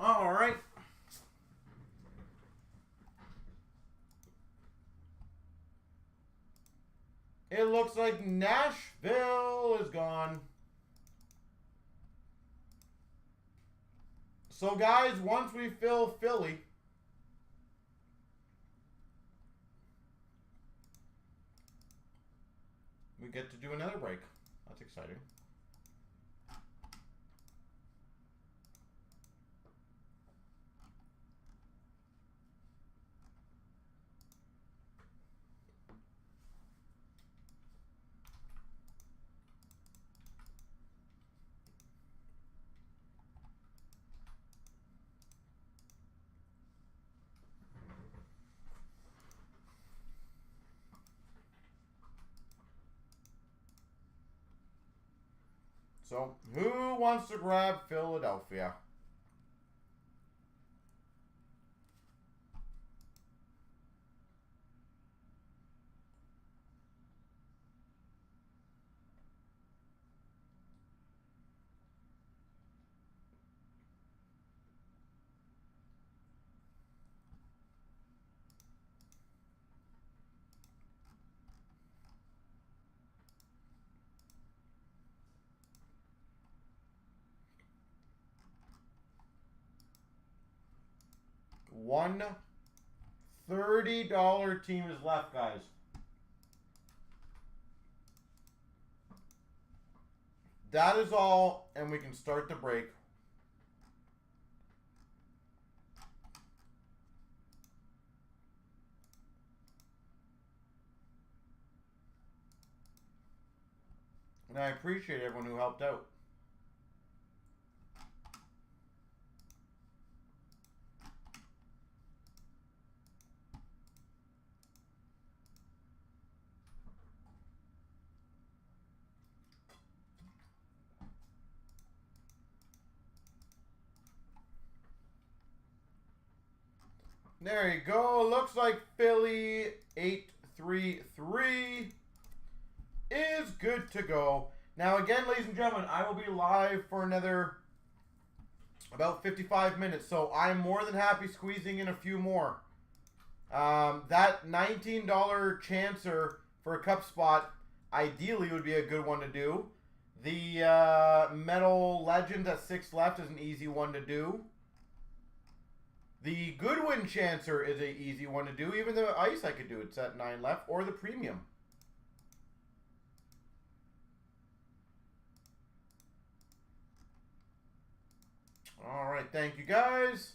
All right. It looks like Nashville is gone. So, guys, once we fill Philly, we get to do another break. That's exciting. So, who wants to grab Philadelphia? One $30 team is left, guys. That is all, and we can start the break. And I appreciate everyone who helped out. There you go. Looks like Philly 833 is good to go. Now again, ladies and gentlemen, I will be live for another about 55 minutes, so I'm more than happy squeezing in a few more. That $19 chancer for a cup spot ideally would be a good one to do. The Metal Legend at 6 left is an easy one to do. The Goodwin Chancer is an easy one to do. Even the Ice I could do. It's at 9 left. Or the Premium. Alright, thank you guys.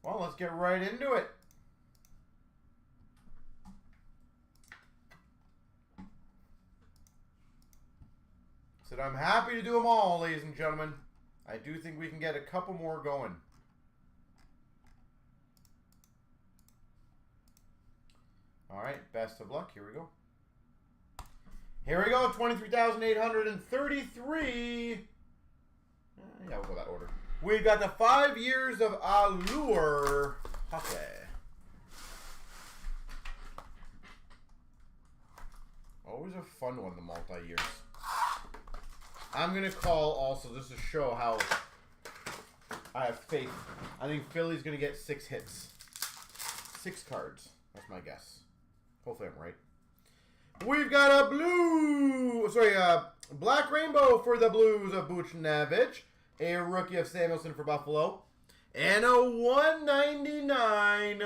Well, let's get right into it. Said I'm happy to do them all, ladies and gentlemen. I do think we can get a couple more going. Alright, best of luck. Here we go. Here we go, 23,833. Yeah, we'll go that order. We've got the 5 years of Allure hockey. Always a fun one, the multi-years. I'm going to call also, just to show how I have faith. I think Philly's going to get 6 hits. 6 cards. That's my guess. Hopefully I'm right. We've got a Black Rainbow for the Blues of Buchnevich. A rookie of Samuelson for Buffalo. And a 199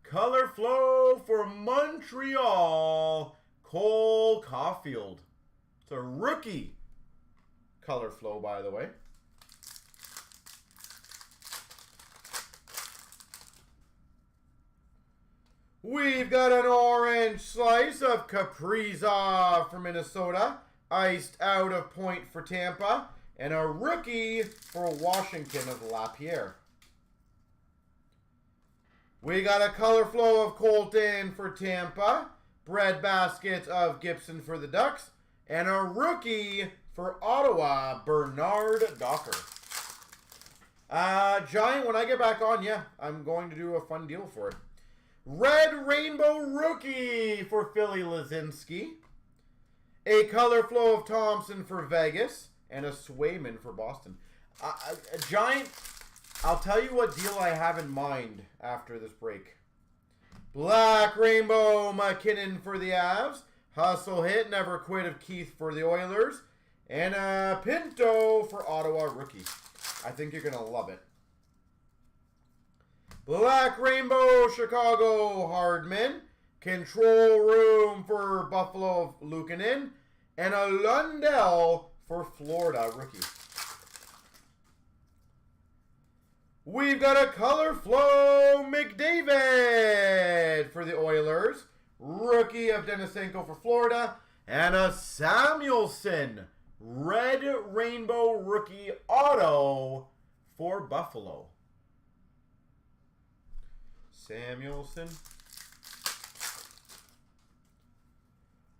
color flow for Montreal, Cole Caulfield. It's a rookie color flow, by the way. We've got an orange slice of Kaprizov for Minnesota. Iced out of Point for Tampa. And a rookie for Washington of Lapierre. We got a color flow of Colton for Tampa. Bread baskets of Gibson for the Ducks. And a rookie for Ottawa, Bernard Docker. Giant, when I get back on, yeah, I'm going to do a fun deal for it. Red Rainbow Rookie for Philly Lazinski. A color flow of Thompson for Vegas. And a Swayman for Boston. A Giant, I'll tell you what deal I have in mind after this break. Black Rainbow McKinnon for the Avs. Hustle hit, never quit of Keith for the Oilers. And a Pinto for Ottawa rookie. I think you're going to love it. Black Rainbow Chicago Hardman. Control Room for Buffalo Luukkonen. And a Lundell for Florida rookie. We've got a color flow McDavid for the Oilers. Rookie of Denisenko for Florida. And a Samuelson Red Rainbow Rookie Auto for Buffalo. Samuelson.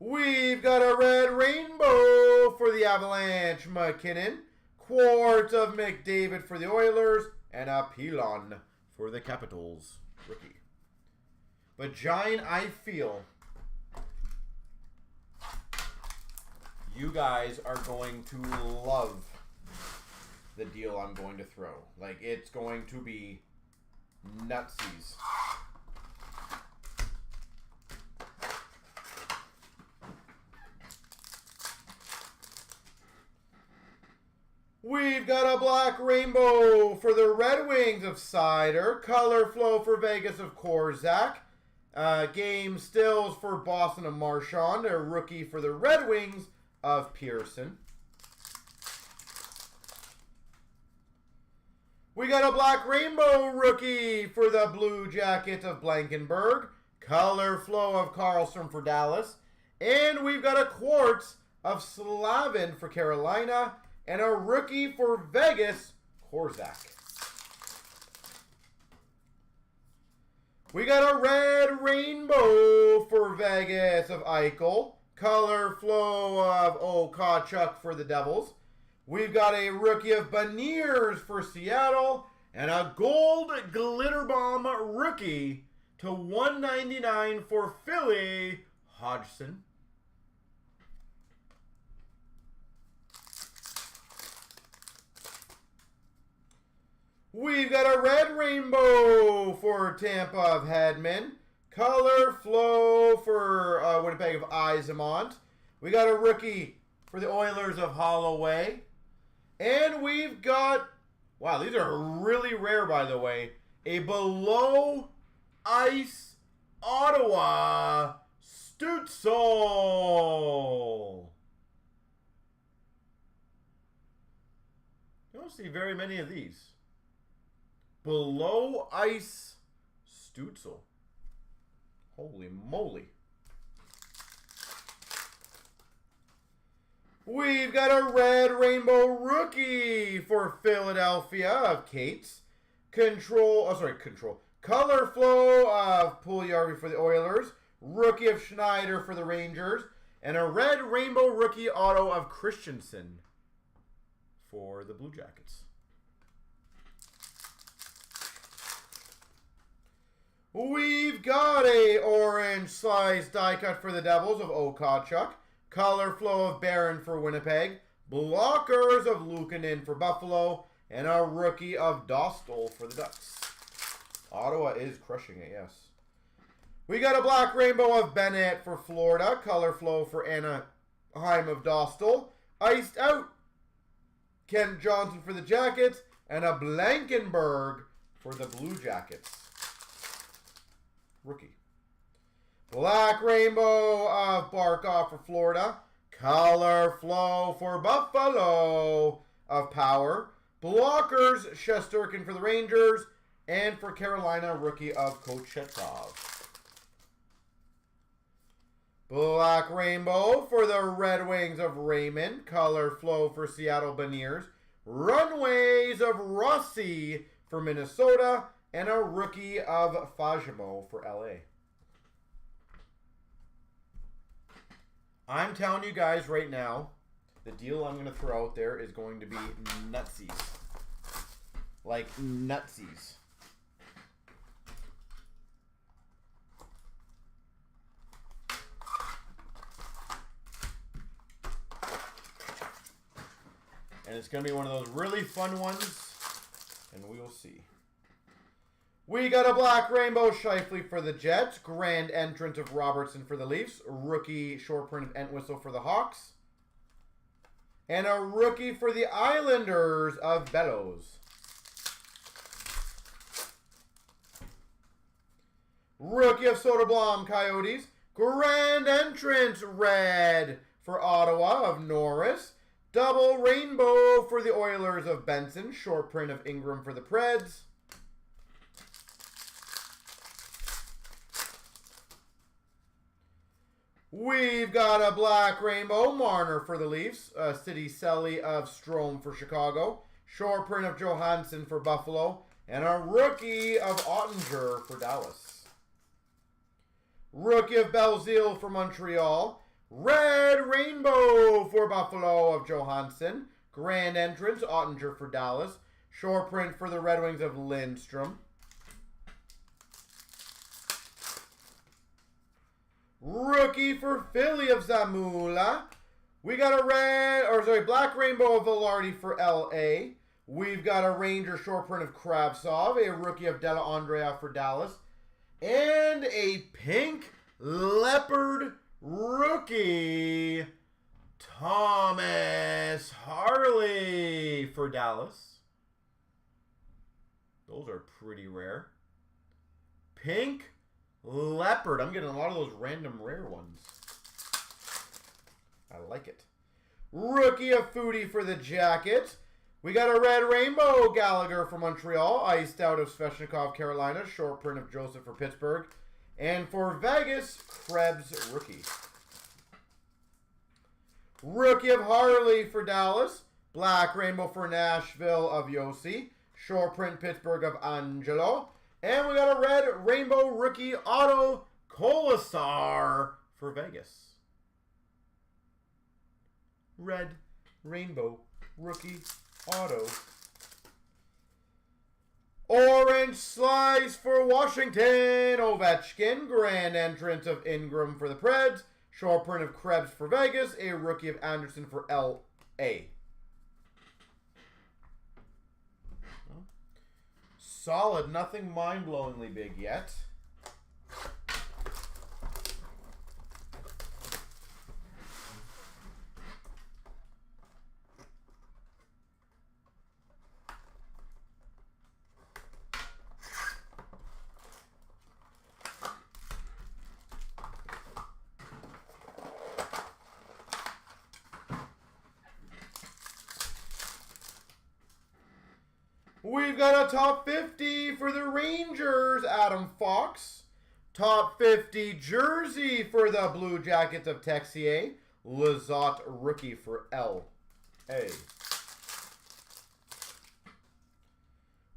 We've got a Red Rainbow for the Avalanche, McKinnon. quartz of McDavid for the Oilers, and a Pilon for the Capitals. Rookie. But Giant, I feel you guys are going to love the deal I'm going to throw. Like, it's going to be nutsies. We've got a black rainbow for the Red Wings of Cider. Color flow for Vegas of Korzak. Game stills for Boston of Marchand. A rookie for the Red Wings of Pearson. We got a black rainbow rookie for the Blue Jackets of Blankenburg. Color flow of Karlsson for Dallas. And we've got a quartz of Slavin for Carolina. And a rookie for Vegas, Korzak. We got a red rainbow for Vegas of Eichel. Color flow of Okachuk for the Devils. We've got a rookie of Beniers for Seattle. And a gold glitter bomb rookie to $199 for Philly, Hodgson. We've got a red rainbow for Tampa of Hedman. Color flow for Winnipeg of Yzermont. We got a rookie for the Oilers of Holloway. And we've got, wow, these are really rare, by the way, a below ice Ottawa Stützle. You don't see very many of these. Below ice Stützle. Holy moly. We've got a red rainbow rookie for Philadelphia of Cates. Color flow of Puljujarvi for the Oilers. Rookie of Schneider for the Rangers. And a red rainbow rookie auto of Christensen for the Blue Jackets. We've got a orange slice die cut for the Devils of Okachuk. Color flow of Barron for Winnipeg. Blockers of Luukkonen for Buffalo. And a rookie of Dostal for the Ducks. Ottawa is crushing it, yes. We got a black rainbow of Bennett for Florida. Color flow for Anaheim of Dostal. Iced out Kent Johnson for the Jackets. And a Blankenburg for the Blue Jackets. Rookie. Black rainbow of Barkov for Florida. Color flow for Buffalo of Power. Blockers, Shesterkin for the Rangers. And for Carolina, rookie of Kochetkov. Black rainbow for the Red Wings of Raymond. Color flow for Seattle Beniers. Runways of Rossi for Minnesota. And a rookie of Fajimo for LA. I'm telling you guys right now, the deal I'm going to throw out there is going to be nutsies. Like nutsies. And it's going to be one of those really fun ones. And we will see. We got a black rainbow Scheifele for the Jets. Grand entrance of Robertson for the Leafs. Rookie short print of Entwistle for the Hawks. And a rookie for the Islanders of Bellows. Rookie of Soderblom Coyotes. Grand entrance red for Ottawa of Norris. Double rainbow for the Oilers of Benson. Short print of Ingram for the Preds. We've got a black rainbow Marner for the Leafs. City Selly of Strome for Chicago. Short print of Johansson for Buffalo. And a rookie of Ottinger for Dallas. Rookie of Belzile for Montreal. Red rainbow for Buffalo of Johansson. Grand entrance, Ottinger for Dallas. Short print for the Red Wings of Lindstrom. Rookie for Philly of Zamula. We got a black rainbow of Velarde for LA. We've got a Ranger short print of Kravtsov, a rookie of Della Andrea for Dallas, and a pink leopard rookie, Thomas Harley for Dallas. Those are pretty rare. Pink leopard. I'm getting a lot of those random rare ones. I like it. Rookie of Foodie for the Jackets. We got a red rainbow Gallagher for Montreal. Iced out of Svechnikov, Carolina. Short print of Joseph for Pittsburgh. And for Vegas, Krebs rookie. Rookie of Harley for Dallas. Black rainbow for Nashville of Yossi. Short print Pittsburgh of Angelo. And we got a red rainbow rookie auto Kolasar for Vegas. Red rainbow rookie auto. Orange slice for Washington. Ovechkin. Grand entrance of Ingram for the Preds. Short print of Krebs for Vegas. A rookie of Anderson for LA. Solid. Nothing mind-blowingly big yet. We've got a top 50 for the Rangers, Adam Fox. Top 50 jersey for the Blue Jackets of Texier, Lizotte rookie for LA.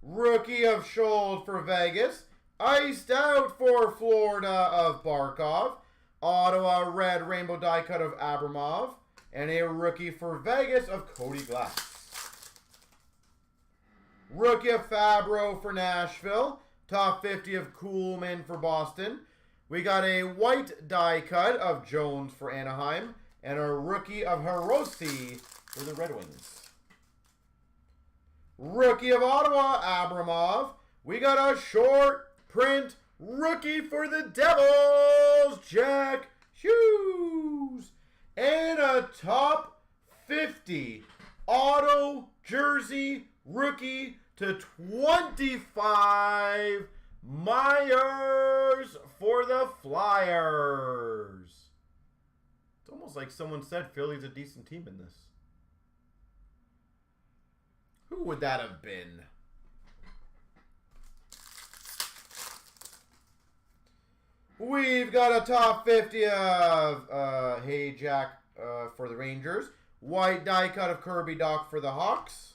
Rookie of Scholl for Vegas. Iced out for Florida of Barkov. Ottawa red rainbow die cut of Abramov. And a rookie for Vegas of Cody Glass. Rookie of Fabro for Nashville. Top 50 of Kuhlman for Boston. We got a white die cut of Jones for Anaheim. And a rookie of Hirose for the Red Wings. Rookie of Ottawa, Abramov. We got a short print rookie for the Devils, Jack Hughes. And a top 50 auto jersey rookie to 25, Myers for the Flyers. It's almost like someone said Philly's a decent team in this. Who would that have been? We've got a top 50 of Hey Jack for the Rangers. White die cut of Kirby Doc for the Hawks.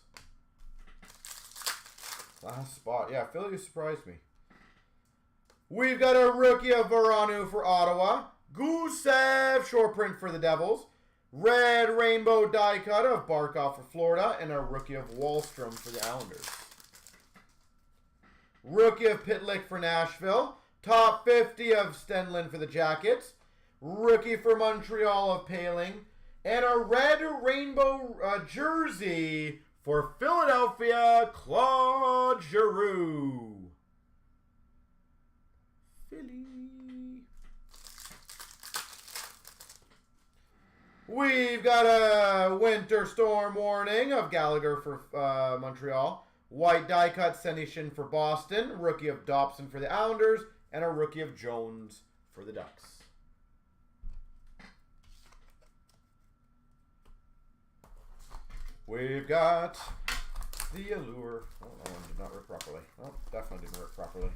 Last spot. Yeah, Philly surprised me. We've got a rookie of Veranu for Ottawa. Gusev, short print for the Devils. Red rainbow die cut of Barkov for Florida. And a rookie of Wallstrom for the Islanders. Rookie of Pitlick for Nashville. Top 50 of Stenlin for the Jackets. Rookie for Montreal of Paling. And a red rainbow jersey for Philadelphia, Claude Giroux. Philly. We've got a winter storm warning of Gallagher for Montreal. White die cut Senishin for Boston. Rookie of Dobson for the Islanders. And a rookie of Jones for the Ducks. We've got the Allure. Oh, that one did not work properly. Oh, definitely didn't work properly.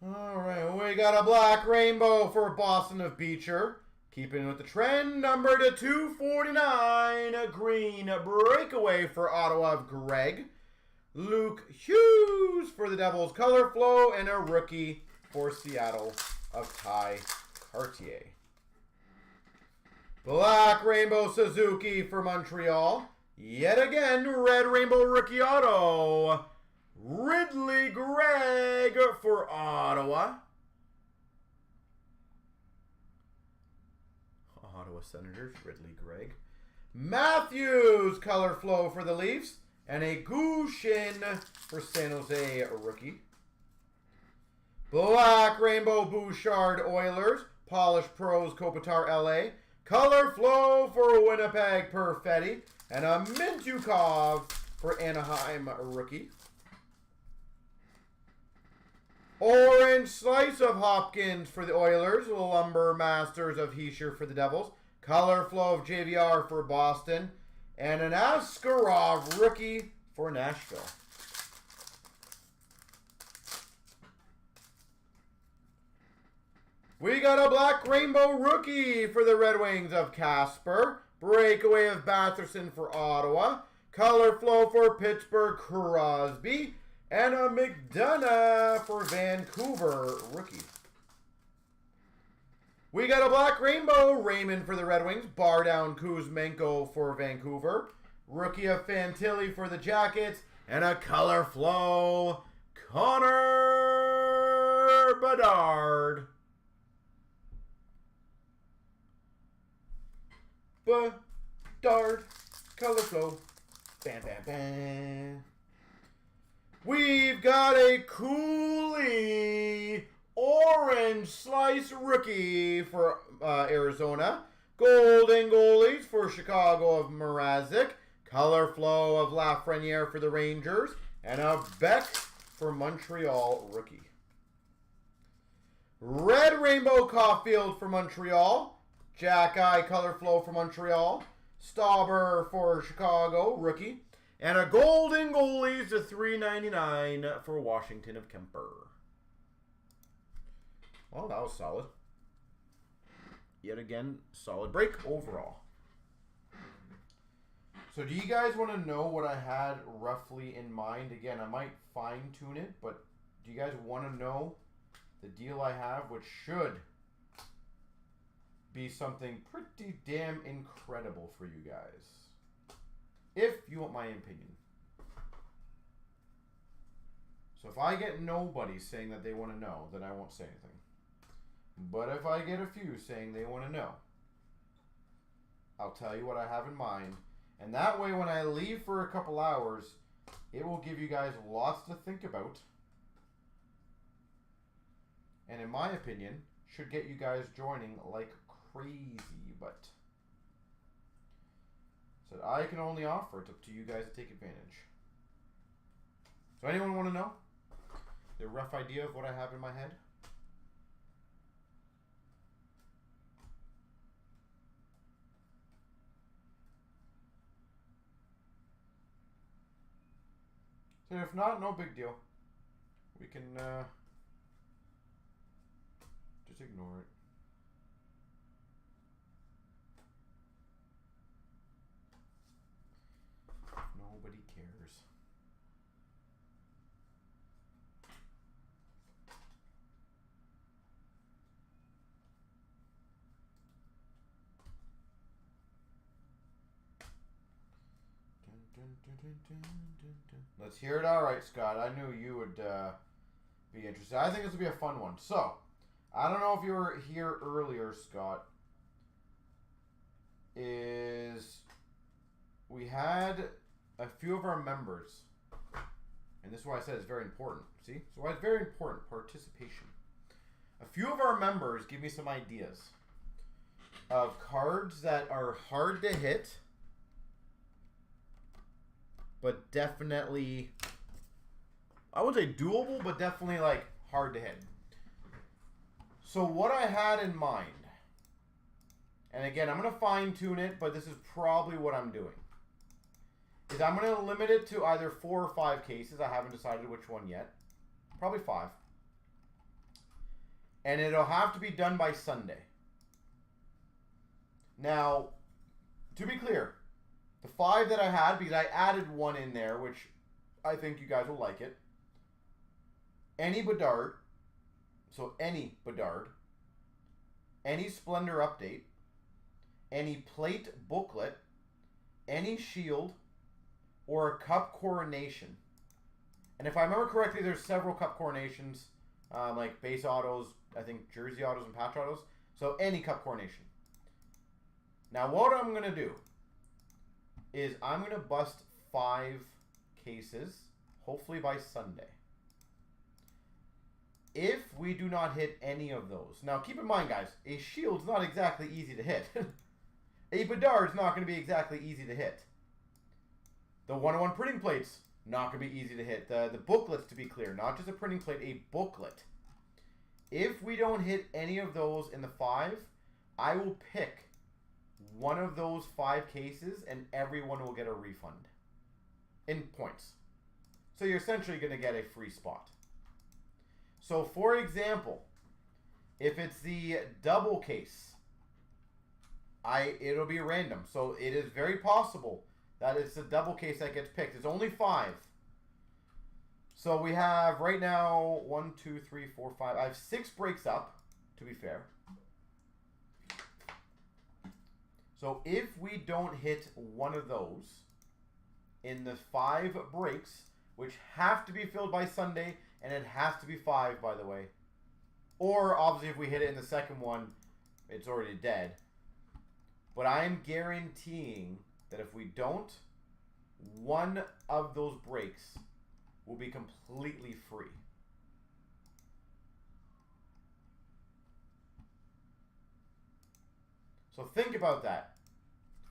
All right, we got a black rainbow for Boston of Beecher. Keeping with the trend, number to 249, a green breakaway for Ottawa of Greg. Luke Hughes for the Devils, color flow, and a rookie for Seattle of Ty Cartier. Black Rainbow Suzuki for Montreal. Yet again, red rainbow rookie auto. Ridley Gregg for Ottawa. Ottawa Senators, Ridley Gregg. Matthews, color flow for the Leafs. And a Gushin for San Jose rookie. Black Rainbow Bouchard Oilers. Polished Pros Kopitar LA. Color flow for Winnipeg Perfetti. And a Mintyukov for Anaheim rookie. Orange Slice of Hopkins for the Oilers. Lumber Masters of Heischer for the Devils. Color flow of JVR for Boston. And an Askarov rookie for Nashville. We got a Black Rainbow rookie for the Red Wings of Casper. Breakaway of Batherson for Ottawa. Color flow for Pittsburgh Crosby. And a McDonough for Vancouver rookie. We got a Black Rainbow Raymond for the Red Wings. Bar down Kuzmenko for Vancouver. Rookie of Fantilli for the Jackets. And a color flow Connor Bedard. Bedard. Color flow. Bam, bam, bam. We've got a Cooley Orange Slice rookie for Arizona. Golden goalies for Chicago of Mrazek. Color flow of Lafreniere for the Rangers. And a Beck for Montreal rookie. Red Rainbow Caulfield for Montreal. Jack-Eye color flow for Montreal. Stauber for Chicago rookie. And a Golden Goalies to $3.99 for Washington of Kemper. Well, that was solid. Yet again, solid break overall. So do you guys want to know what I had roughly in mind? Again, I might fine-tune it, but do you guys want to know the deal I have, which should be something pretty damn incredible for you guys? If you want my opinion. So if I get nobody saying that they want to know, then I won't say anything. But if I get a few saying they want to know, I'll tell you what I have in mind. And that way when I leave for a couple hours, it will give you guys lots to think about. And in my opinion, should get you guys joining like crazy, but so I can only offer. It's up to you guys to take advantage. So anyone want to know the rough idea of what I have in my head? So if not, no big deal. We can just ignore it. Nobody cares. Let's hear it. All right, Scott. I knew you would be interested. I think this will be a fun one. So, I don't know if you were here earlier, Scott. We had a few of our members, and this is why I said it's very important. See? So why it's very important, participation. A few of our members give me some ideas of cards that are hard to hit, but definitely, I would say doable, but definitely like hard to hit. So what I had in mind, and again, I'm going to fine tune it, but this is probably what I'm doing, is I'm going to limit it to either 4 or 5 cases. I haven't decided which one yet. Probably 5. And it'll have to be done by Sunday. Now, to be clear, the 5 that I had, because I added 1 in there, which I think you guys will like it. Any Bedard, so any Bedard, any Splendor Update, any Plate Booklet, any Shield, or a Cup Coronation. And if I remember correctly, there's several Cup Coronations, like base autos, I think jersey autos and patch autos. So any Cup Coronation. Now what I'm going to do is I'm going to bust 5 cases, hopefully by Sunday. If we do not hit any of those. Now keep in mind, guys, a Shield's not exactly easy to hit. A Bedard's not going to be exactly easy to hit. The 1-on-1 printing plates, not going to be easy to hit. The booklets, to be clear, not just a printing plate, a booklet. If we don't hit any of those in the 5, I will pick one of those 5 cases and everyone will get a refund in points. So you're essentially going to get a free spot. So for example, if it's the double case, it'll be random. So it is very possible that it's the double case that gets picked. It's only 5. So we have right now 1, 2, 3, 4, 5. I have 6 breaks up, to be fair. So if we don't hit one of those in the 5 breaks, which have to be filled by Sunday, and it has to be 5, by the way. Or obviously if we hit it in the second one, it's already dead. But I'm guaranteeing that if we don't, one of those breaks will be completely free. So think about that.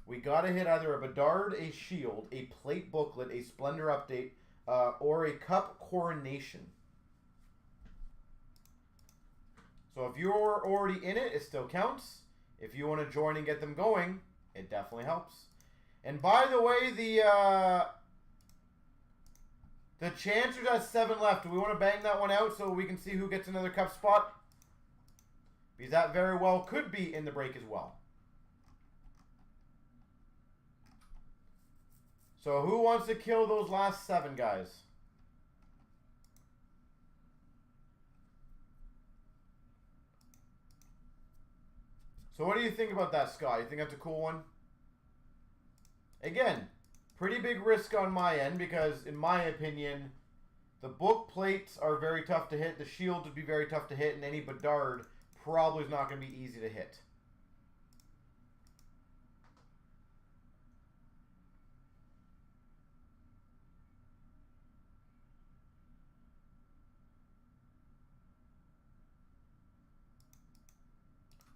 We got to hit either a Bedard, a Shield, a Plate Booklet, a Splendor Update, or a Cup Coronation. So if you're already in it, it still counts. If you want to join and get them going, it definitely helps. And by the way, the Chancer's at 7 left. Do we want to bang that one out so we can see who gets another cup spot? Because that very well could be in the break as well. So who wants to kill those last 7 guys? So what do you think about that, Scott? You think that's a cool one? Again, pretty big risk on my end because, in my opinion, the book plates are very tough to hit. The shield would be very tough to hit, and any Bedard probably is not going to be easy to hit.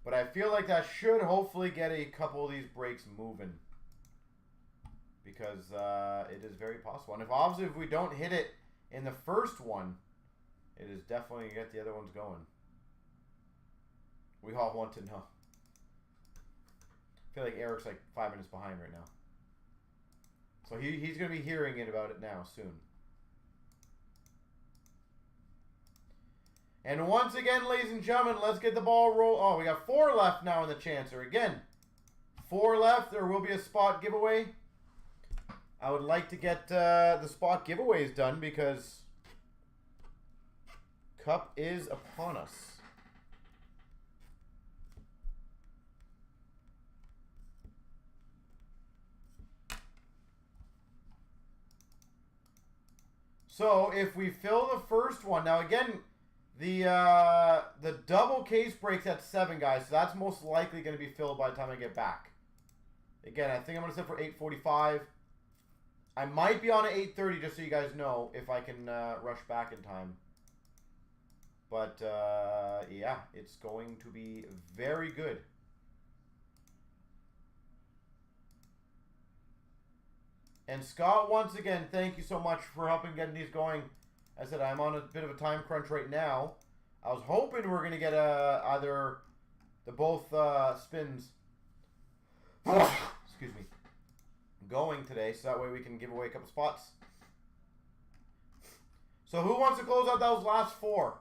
But I feel like that should hopefully get a couple of these breaks moving. Because it is very possible. And obviously if we don't hit it in the first one, it is definitely going to get the other ones going. We all want to know. I feel like Eric's like 5 minutes behind right now. So he's going to be hearing it about it now soon. And once again, ladies and gentlemen, let's get the ball roll. Oh, we got 4 left now in the Chancer. Again, 4 left. There will be a spot giveaway. I would like to get the spot giveaways done because Cup is upon us. So if we fill the first one, now again, the double case breaks at 7, guys. So that's most likely going to be filled by the time I get back. Again, I think I'm going to set for 8:45. I might be on at 8:30 just so you guys know if I can rush back in time. But yeah, it's going to be very good. And Scott, once again, thank you so much for helping getting these going. I said I'm on a bit of a time crunch right now. I was hoping we're going to get either the both spins excuse me, going today, so that way we can give away a couple spots. So who wants to close out those last 4?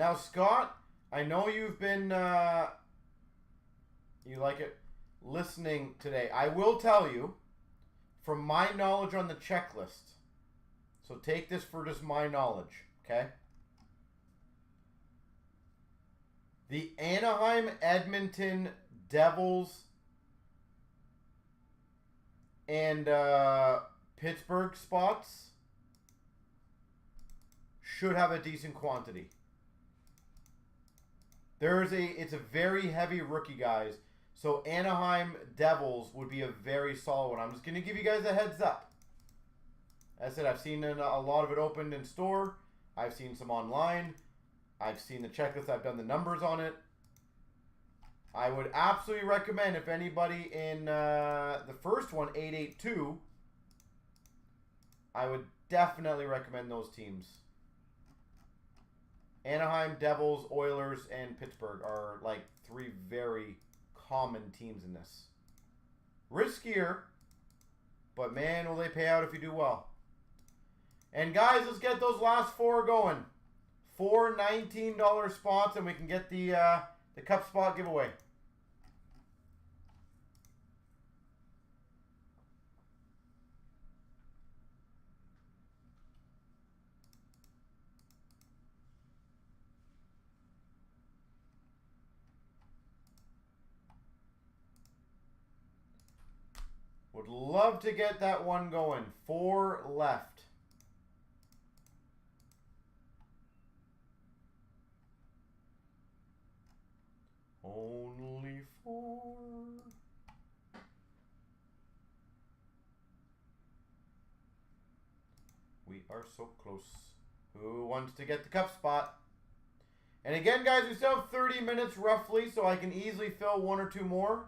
Now, Scott, I know you've been, you like it, listening today. I will tell you, from my knowledge on the checklist, so take this for just my knowledge, okay? The Anaheim, Edmonton Devils and Pittsburgh spots should have a decent quantity. It's a very heavy rookie, guys. So Anaheim Devils would be a very solid one. I'm just going to give you guys a heads up. As I said, I've seen a lot of it opened in store. I've seen some online. I've seen the checklist. I've done the numbers on it. I would absolutely recommend, if anybody in the first one, 882, I would definitely recommend those teams. Anaheim, Devils, Oilers, and Pittsburgh are like three very common teams in this. Riskier, but man, will they pay out if you do well. And guys, let's get those last four going. 4 $19 spots, and we can get the cup spot giveaway. Would love to get that one going. 4 left. Only 4. We are so close. Who wants to get the cup spot? And again, guys, we still have 30 minutes roughly, so I can easily fill 1 or 2 more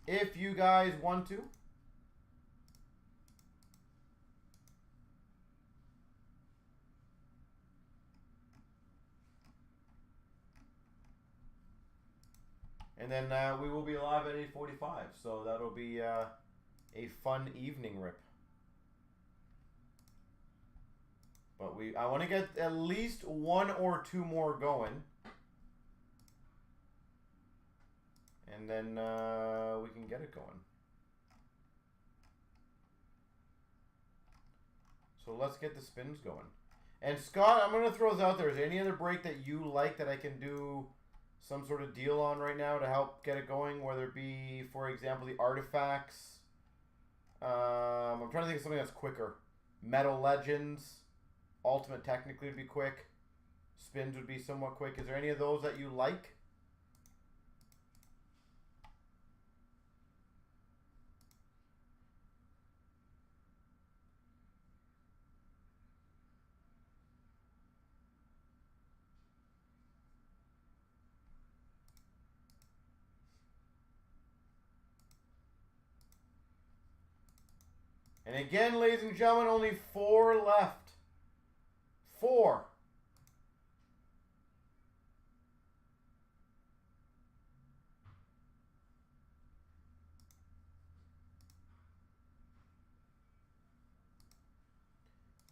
if you guys want to. And then we will be live at 8:45, so that'll be a fun evening rip. But I want to get at least 1 or 2 more going. And then we can get it going. So let's get the spins going. And Scott, I'm going to throw this out there. Is there any other break that you like that I can do some sort of deal on right now to help get it going? Whether it be, for example, the artifacts. I'm trying to think of something that's quicker. Metal Legends. Ultimate technically would be quick. Spins would be somewhat quick. Is there any of those that you like? And again, ladies and gentlemen, only 4 left. 4.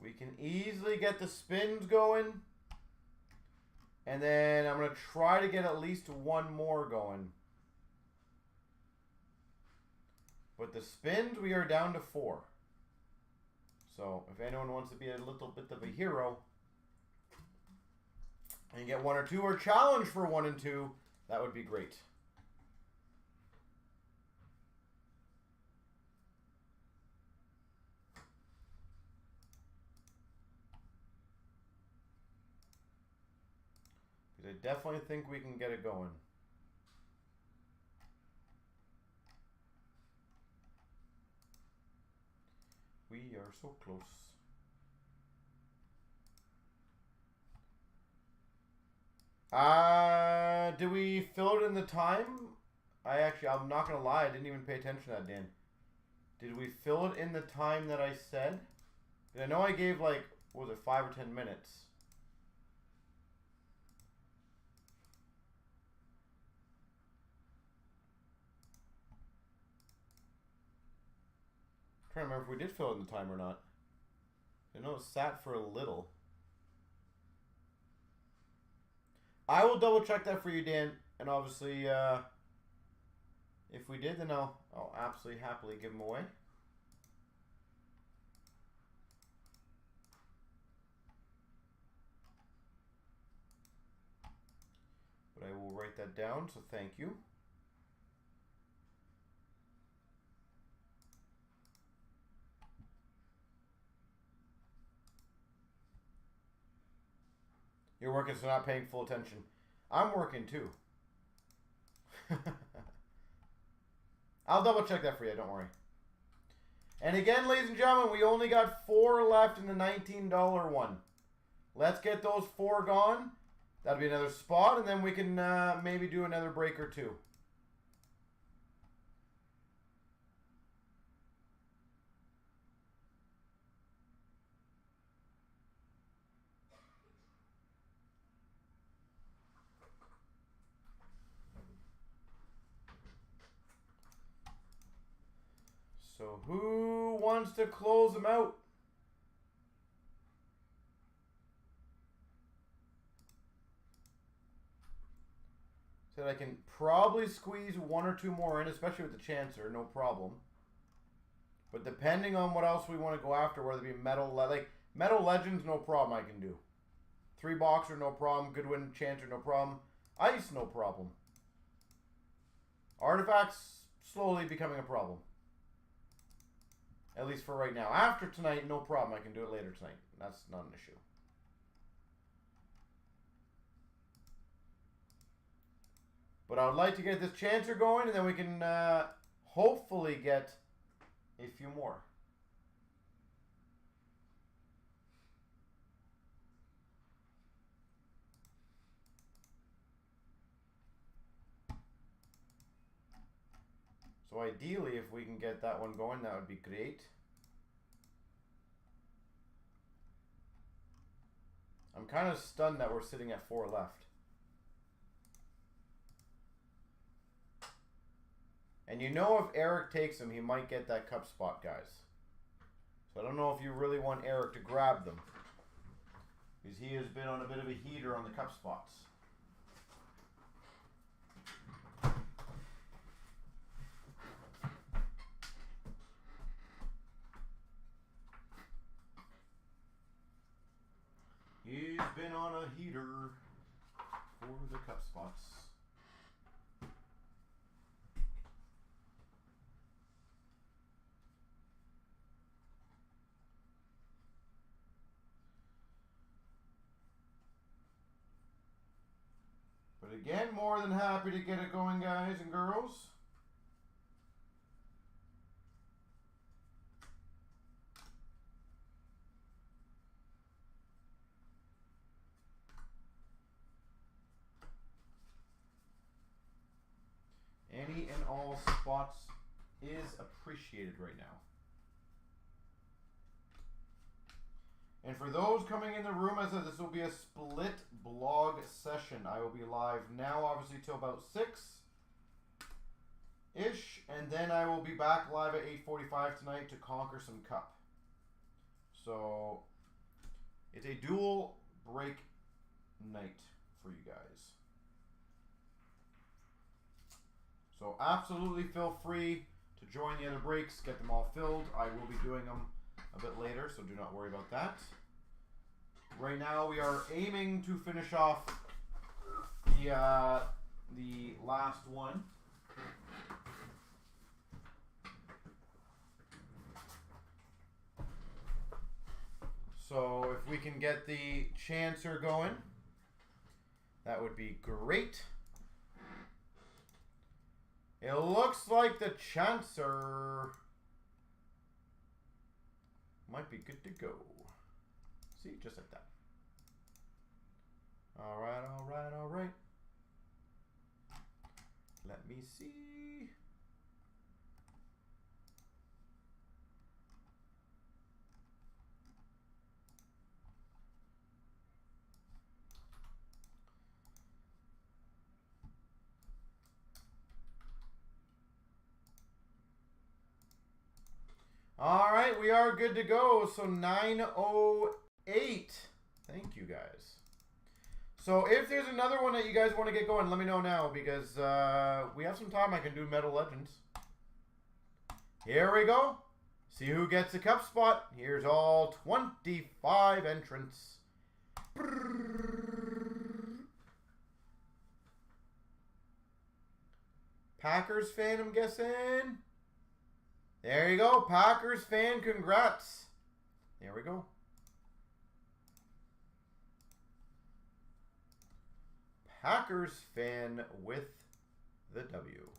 We can easily get the spins going. And then I'm going to try to get at least 1 more going. But the spins, we are down to 4. So if anyone wants to be a little bit of a hero and get 1 or 2 or challenge for 1 and 2, that would be great. Because I definitely think we can get it going. We are so close. Did we fill it in the time? I'm not going to lie, I didn't even pay attention to that, Dan. Did we fill it in the time that I said? I know I gave like, what was it, 5 or 10 minutes. I'm trying to remember if we did fill it in the time or not. I know it sat for a little. I will double check that for you, Dan. And obviously, if we did, then I'll absolutely happily give them away. But I will write that down, so thank you. You're working, so not paying full attention. I'm working too. I'll double check that for you, don't worry. And again, ladies and gentlemen, we only got 4 left in the $19 one. Let's get those 4 gone. That'll be another spot, and then we can maybe do another break or 2. So who wants to close them out? Said I can probably squeeze 1 or 2 more in, especially with the Chancer, no problem. But depending on what else we want to go after, whether it be Metal, like Metal Legends, no problem I can do. 3 Boxer, no problem. Goodwin Chancer, no problem. Ice, no problem. Artifacts, slowly becoming a problem. At least for right now. After tonight, no problem. I can do it later tonight. That's not an issue. But I would like to get this Chancer going, and then we can hopefully get a few more. So ideally, if we can get that one going, that would be great. I'm kind of stunned that we're sitting at 4 left. And you know if Eric takes them, he might get that cup spot, guys. So I don't know if you really want Eric to grab them, because he has been on a bit of a heater on the cup spots. He's been on a heater for the cup spots. But again, more than happy to get it going, guys and girls. Any and all spots is appreciated right now. And for those coming in the room, I said this will be a split blog session. I will be live now, obviously, till about 6-ish. And then I will be back live at 8:45 tonight to conquer some cup. So, it's a dual break night for you guys. So absolutely feel free to join the other breaks, get them all filled. I will be doing them a bit later, so do not worry about that. Right now we are aiming to finish off the last one. So if we can get the Chancer going, that would be great. It looks like the Chancer might be good to go. See, just like that. All right, all right, all right. Let me see. All right, we are good to go. So 9:08. Thank you, guys. So if there's another one that you guys want to get going, let me know now because we have some time. I can do Metal Legends. Here we go. See who gets the cup spot. Here's all 25 entrants. Packers fan, I'm guessing. There you go. Packers fan, congrats. There we go. Packers fan with the W.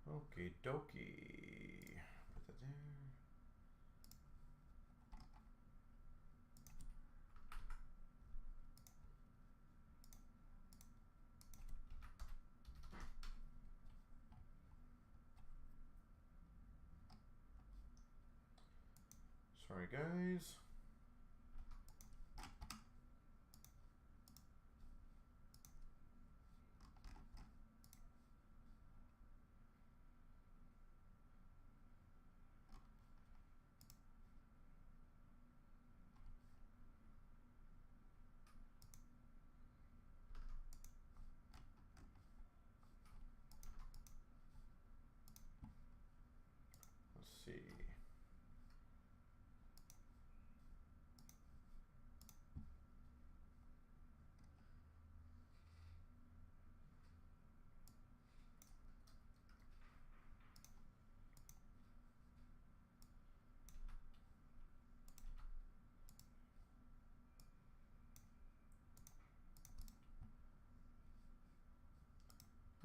Okie dokie. Put that there. Sorry, guys. Let's see.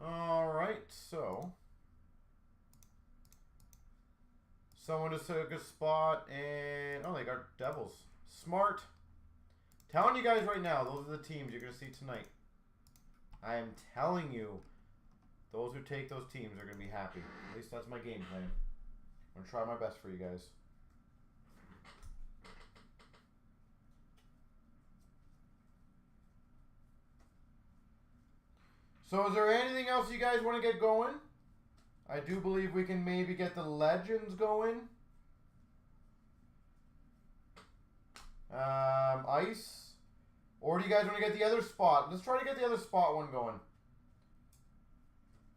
All right, so someone just took a spot and oh, they got Devils. Smart. Telling you guys right now, those are the teams you're gonna see tonight. I am telling you, those who take those teams are gonna be happy. At least that's my game plan. I'm gonna try my best for you guys. So is there anything else you guys want to get going? I do believe we can maybe get the Legends going. Ice. Or do you guys want to get the other spot? Let's try to get the other spot one going.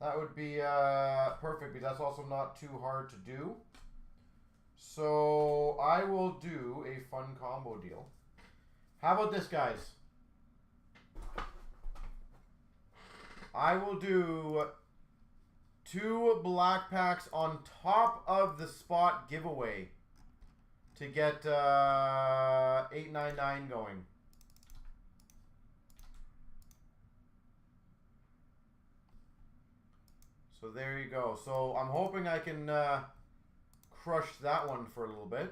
That would be perfect because that's also not too hard to do. So I will do a fun combo deal. How about this, guys? I will do 2 black packs on top of the spot giveaway to get 899 going. So there you go. So I'm hoping I can crush that one for a little bit.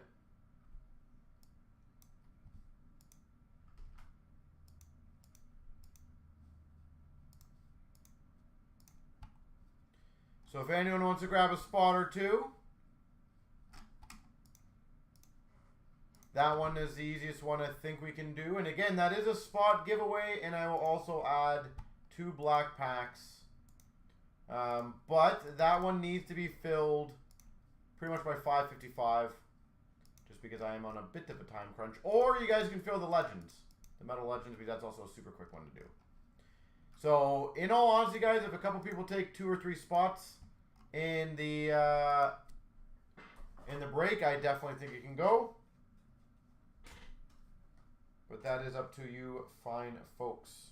So if anyone wants to grab a spot or two, that one is the easiest one I think we can do. And again, that is a spot giveaway, and I will also add 2 black packs. But that one needs to be filled pretty much by 5:55, just because I am on a bit of a time crunch. Or you guys can fill the Legends, the Metal Legends, because that's also a super quick one to do. So in all honesty, guys, if a couple people take 2 or 3 spots in the break, I definitely think it can go. But that is up to you fine folks.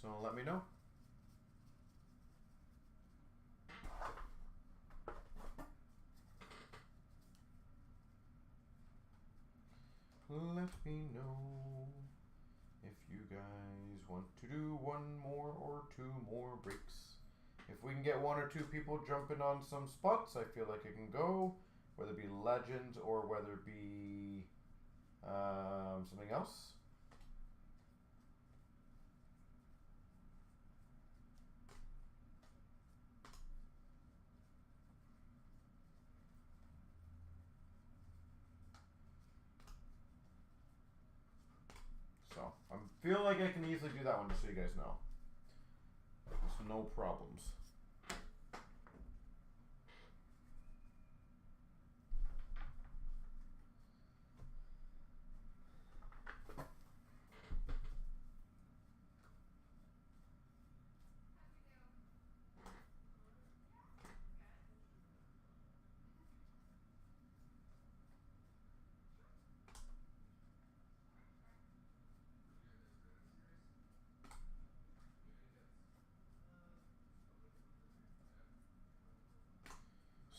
So let me know. Let me know if you guys want to do 1 more or 2 more breaks. If we can get 1 or 2 people jumping on some spots, I feel like it can go. Whether it be Legends or whether it be something else. feel like I can easily do that one, just so you guys know. So no problems.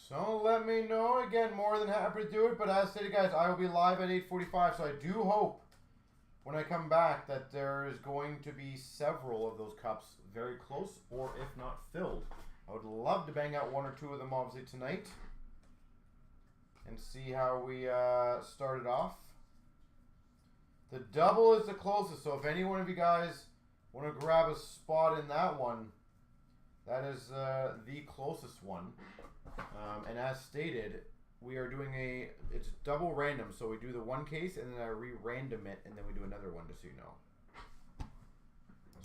So let me know. Again, more than happy to do it. But as stated, guys, I will be live at 8:45. So I do hope when I come back that there is going to be several of those cups very close, or if not filled. I would love to bang out one or two of them, obviously, tonight. And see how we started off. The double is the closest. So if any one of you guys want to grab a spot in that one, that is the closest one. And as stated, we are doing it's double random. So we do the one case and then I re-random it and then we do another one, just so you know.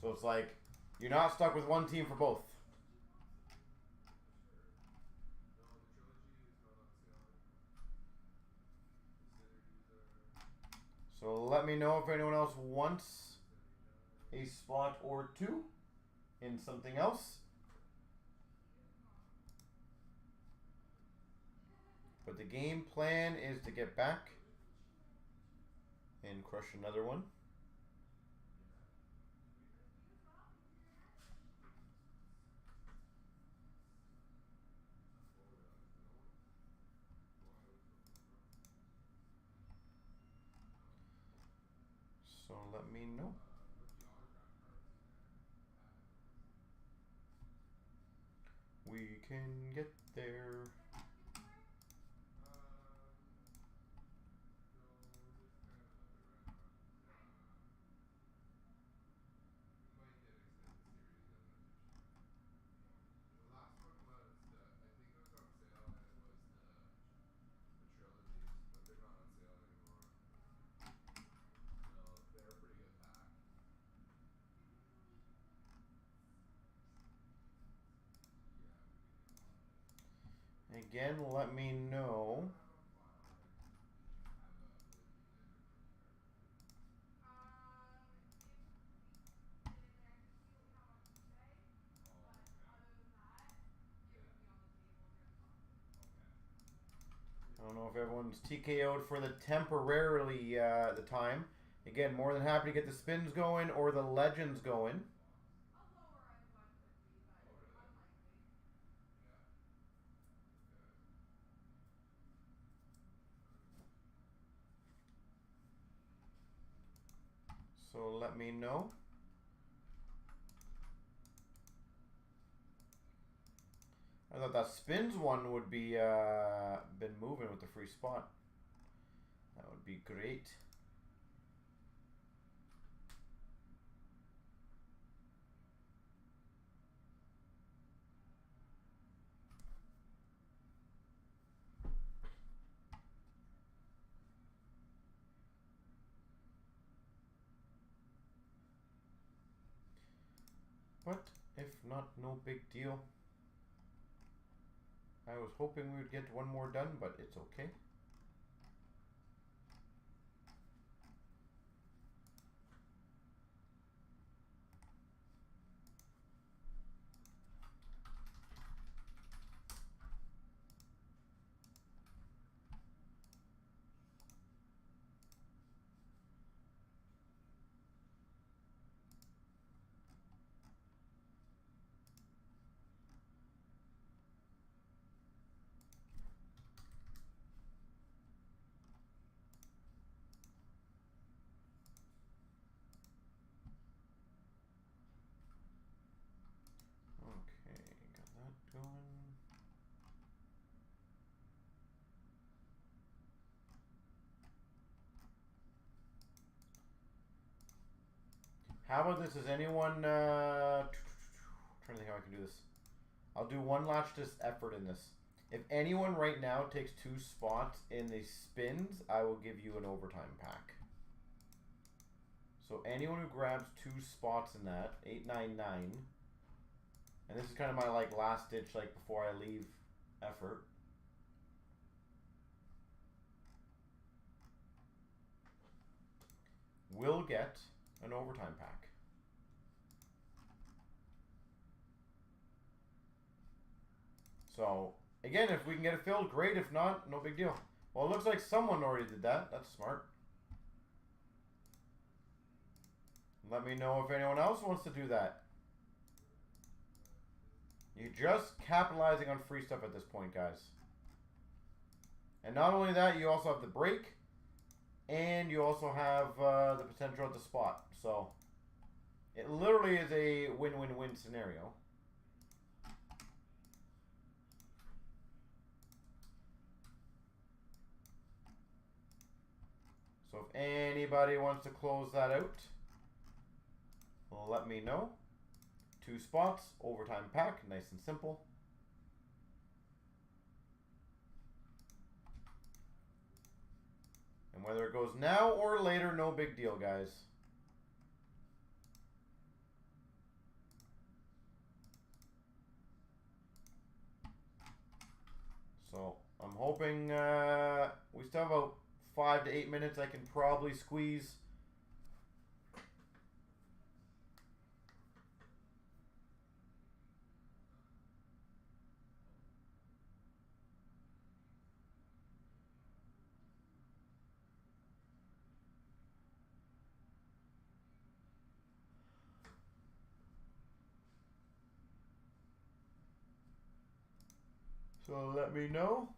So it's like, you're not stuck with one team for both. So let me know if anyone else wants a spot or two in something else. But the game plan is to get back and crush another one. So let me know. We can get there. Again, let me know. I don't know if everyone's TKO'd for the temporarily the time. Again, more than happy to get the spins going or the legends going. So let me know. I thought that spins one would be been moving with the free spot. That would be great. But if not, no big deal. I was hoping we would get one more done, but it's okay. How about this? Is anyone trying to think how I can do this? I'll do one last just effort in this. If anyone right now takes 2 spots in the spins, I will give you an overtime pack. So anyone who grabs 2 spots in that, 899, and this is kind of my like last ditch, like before I leave effort. Will get an overtime pack. So again, if we can get it filled, great. If not, no big deal. Well, it looks like someone already did that. That's smart. Let me know if anyone else wants to do that. You're just capitalizing on free stuff at this point, guys. And not only that, you also have the break. And you also have the potential at the spot. So it literally is a win-win-win scenario. So if anybody wants to close that out, let me know. 2 spots, overtime pack, nice and simple. And whether it goes now or later, no big deal, guys. So I'm hoping we still have about 5 to 8 minutes. I can probably squeeze. So let me know.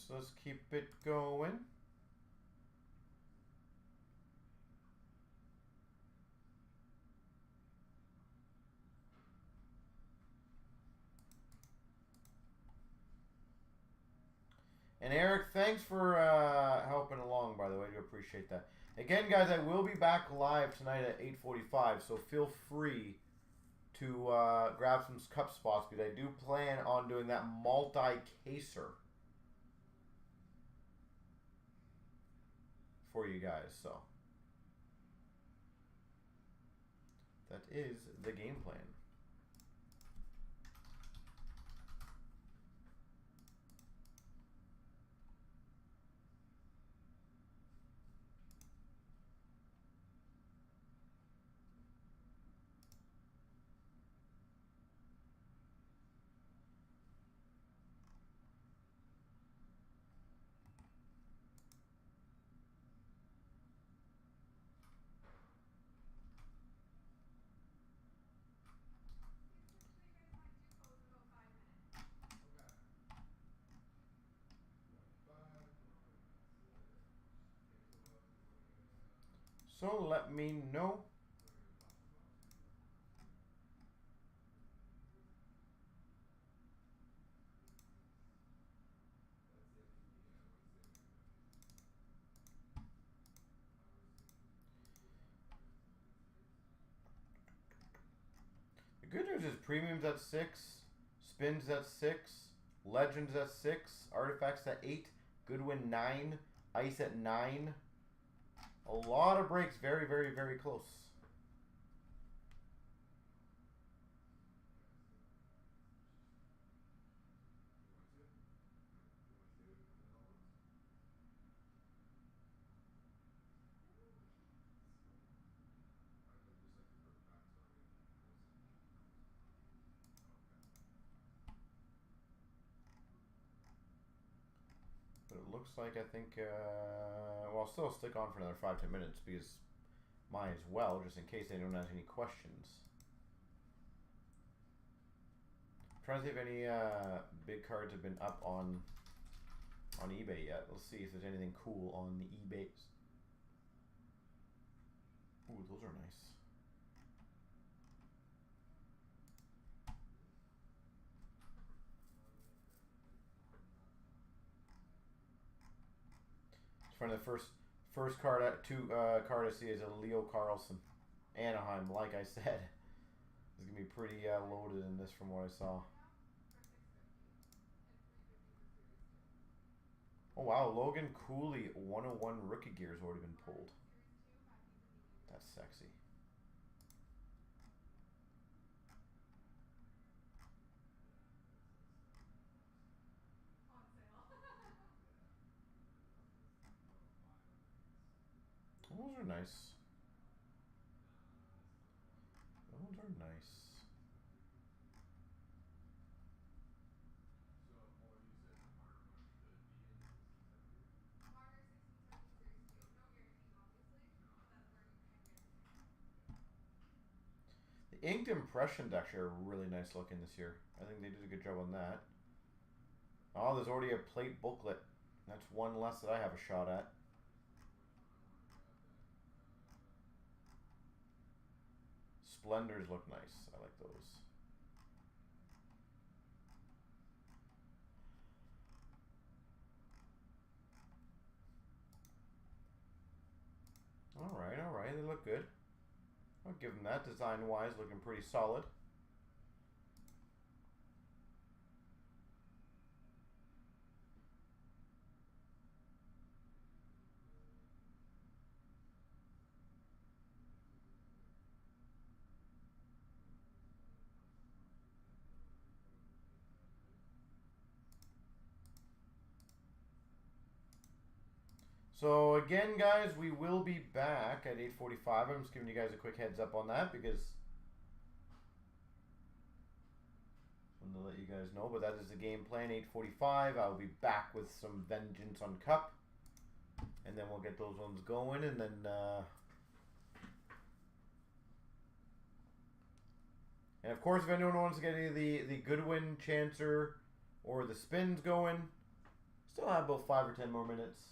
So let's keep it going. And Eric, thanks for helping along, by the way. I do appreciate that. Again, guys, I will be back live tonight at 8:45, so feel free to grab some cup spots, because I do plan on doing that multi-caser for you guys. So that is the game plan. So let me know. The good news is premiums at 6, spins at 6, legends at 6, artifacts at 8, Goodwin 9, ice at 9. A lot of breaks, very, very, very close. But it looks like, I think, well, I'll still stick on for another 5-10 minutes, because might as well, just in case anyone has any questions. I'm trying to see if any big cards have been up on on eBay yet. Let's see if there's anything cool on the eBays. Ooh, those are nice. It's funny, the first card card I see is a Leo Carlson, Anaheim. Like I said, it's gonna be pretty loaded in this from what I saw. Oh wow, Logan Cooley 101 rookie gear has already been pulled. That's sexy. Those are nice. Those are nice. The inked impressions actually are really nice looking this year. I think they did a good job on that. Oh, there's already a plate booklet. That's one less that I have a shot at. Splendors look nice. I like those. All right. They look good. I'll give them that. Design-wise, looking pretty solid. So again, guys, we will be back at 8:45. I'm just giving you guys a quick heads up on that because I wanted to let you guys know. But that is the game plan. 8:45. I'll be back with some vengeance on Cup, and then we'll get those ones going, and then and of course, if anyone wants to get any of the Goodwin Chancer or the spins going, still have about 5 or 10 more minutes.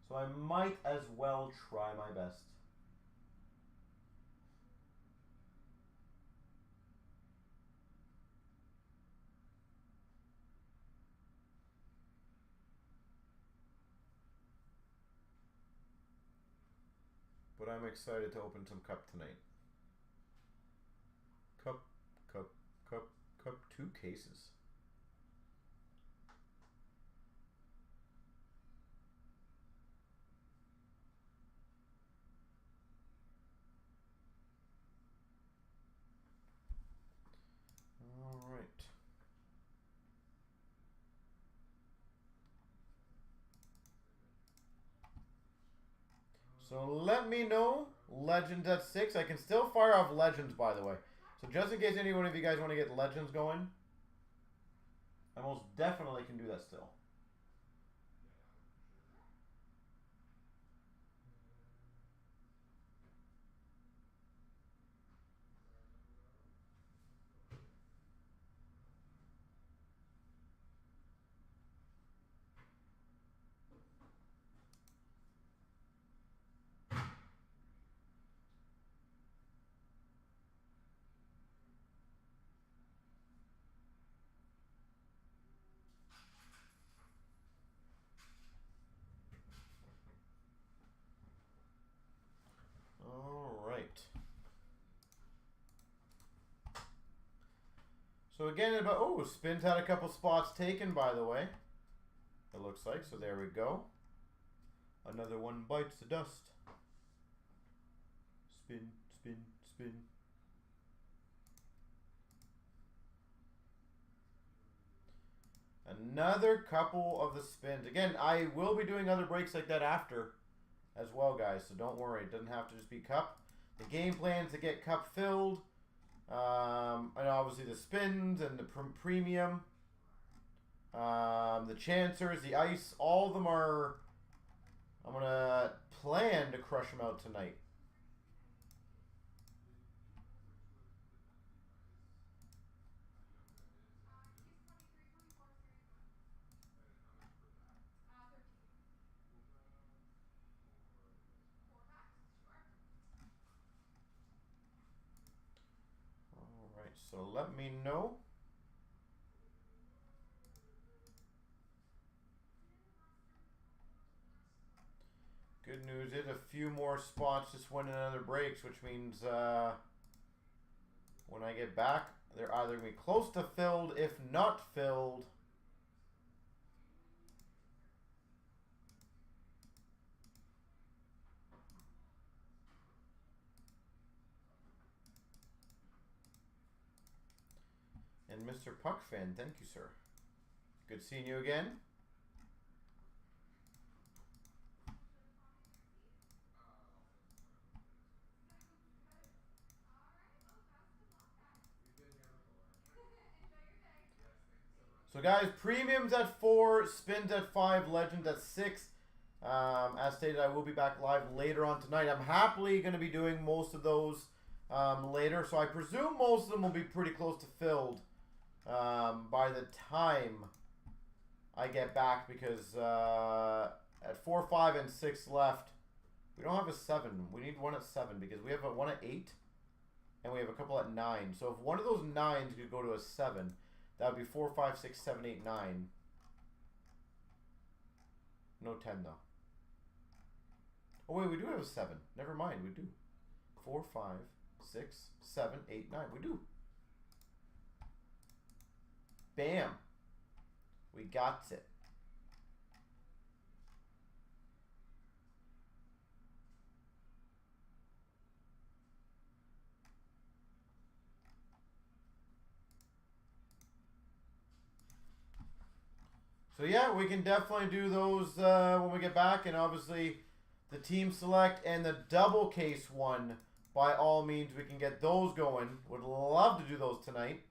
So I might as well try my best. But I'm excited to open some Cup tonight. Cup, 2 cases. All right. So let me know. Legends at 6. I can still fire off Legends, by the way. So just in case any one of you guys want to get Legends going, I most definitely can do that still. So again, about Spins had a couple spots taken, by the way. It looks like, so there we go. Another one bites the dust. Spin, spin, spin. Another couple of the spins. Again, I will be doing other breaks like that after as well, guys, so don't worry. It doesn't have to just be Cup. The game plan is to get Cup filled. And obviously the spins and the premium, the chancers, the ice, all of them are, I'm going to plan to crush them out tonight. So let me know. Good news is a few more spots just win another breaks, which means when I get back, they're either going to be close to filled, if not filled. And Mr. Puck Fan, thank you, sir. Good seeing you again. So guys, premiums at 4, spins at 5, legends at 6. As stated, I will be back live later on tonight. I'm happily going to be doing most of those later. So I presume most of them will be pretty close to filled by the time I get back. Because at 4, 5, and 6 left, we don't have a 7. We need one at 7 because we have a 1 at 8. And we have a couple at 9. So if one of those 9s could go to a 7, that would be 4, 5, 6, 7, 8, 9. No 10 though. Oh wait, we do have a 7. Never mind, we do. 4, 5, 6, 7, 8, 9. We do. Bam. We got it. So yeah, we can definitely do those when we get back, and obviously the team select and the double case one, by all means, we can get those going. Would love to do those tonight.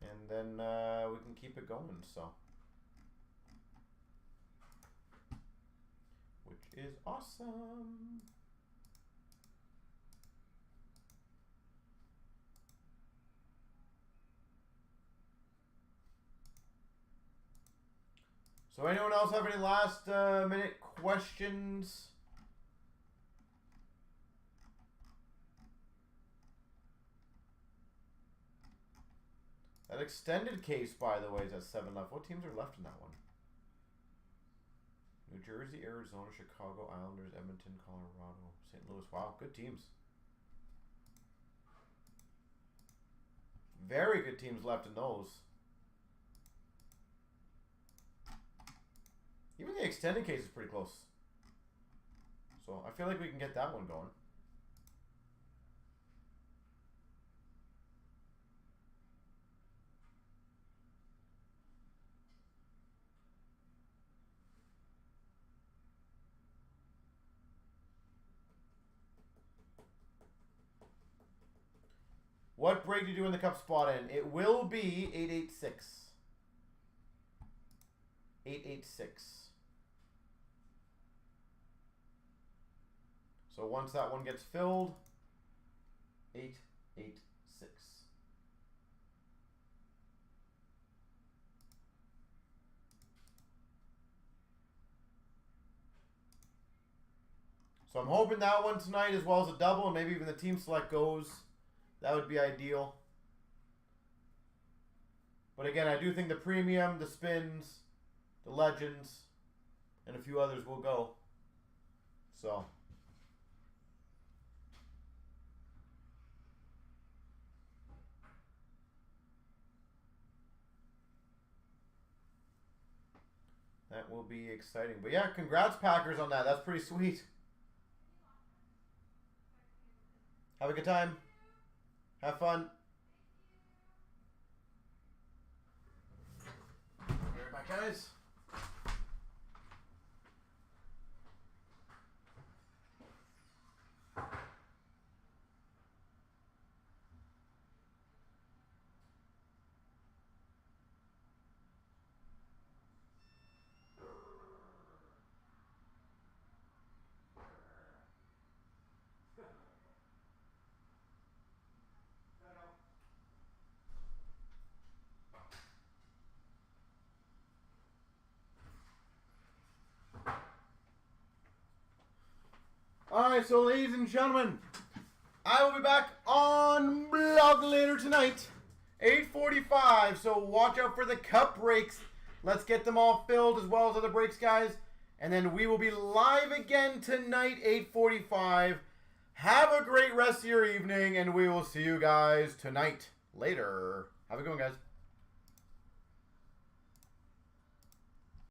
And then we can keep it going, so. Which is awesome. So anyone else have any last minute questions? That extended case, by the way, is at 7 left. What teams are left in that one? New Jersey, Arizona, Chicago, Islanders, Edmonton, Colorado, St. Louis. Wow, good teams. Very good teams left in those. Even the extended case is pretty close. So I feel like we can get that one going. What break do you do in the cup spot in? It will be 886. 886. So once that one gets filled, 886. So I'm hoping that one tonight, as well as a double, and maybe even the team select goes. That would be ideal. But again, I do think the premium, the spins, the legends, and a few others will go. So. That will be exciting. But yeah, congrats Packers on that. That's pretty sweet. Have a good time. Have fun. Be right back, guys. Alright, so ladies and gentlemen, I will be back on blog later tonight, 8:45. So watch out for the cup breaks. Let's get them all filled as well as other breaks, guys. And then we will be live again tonight, 8:45. Have a great rest of your evening, and we will see you guys tonight. Later. Have a good one, guys.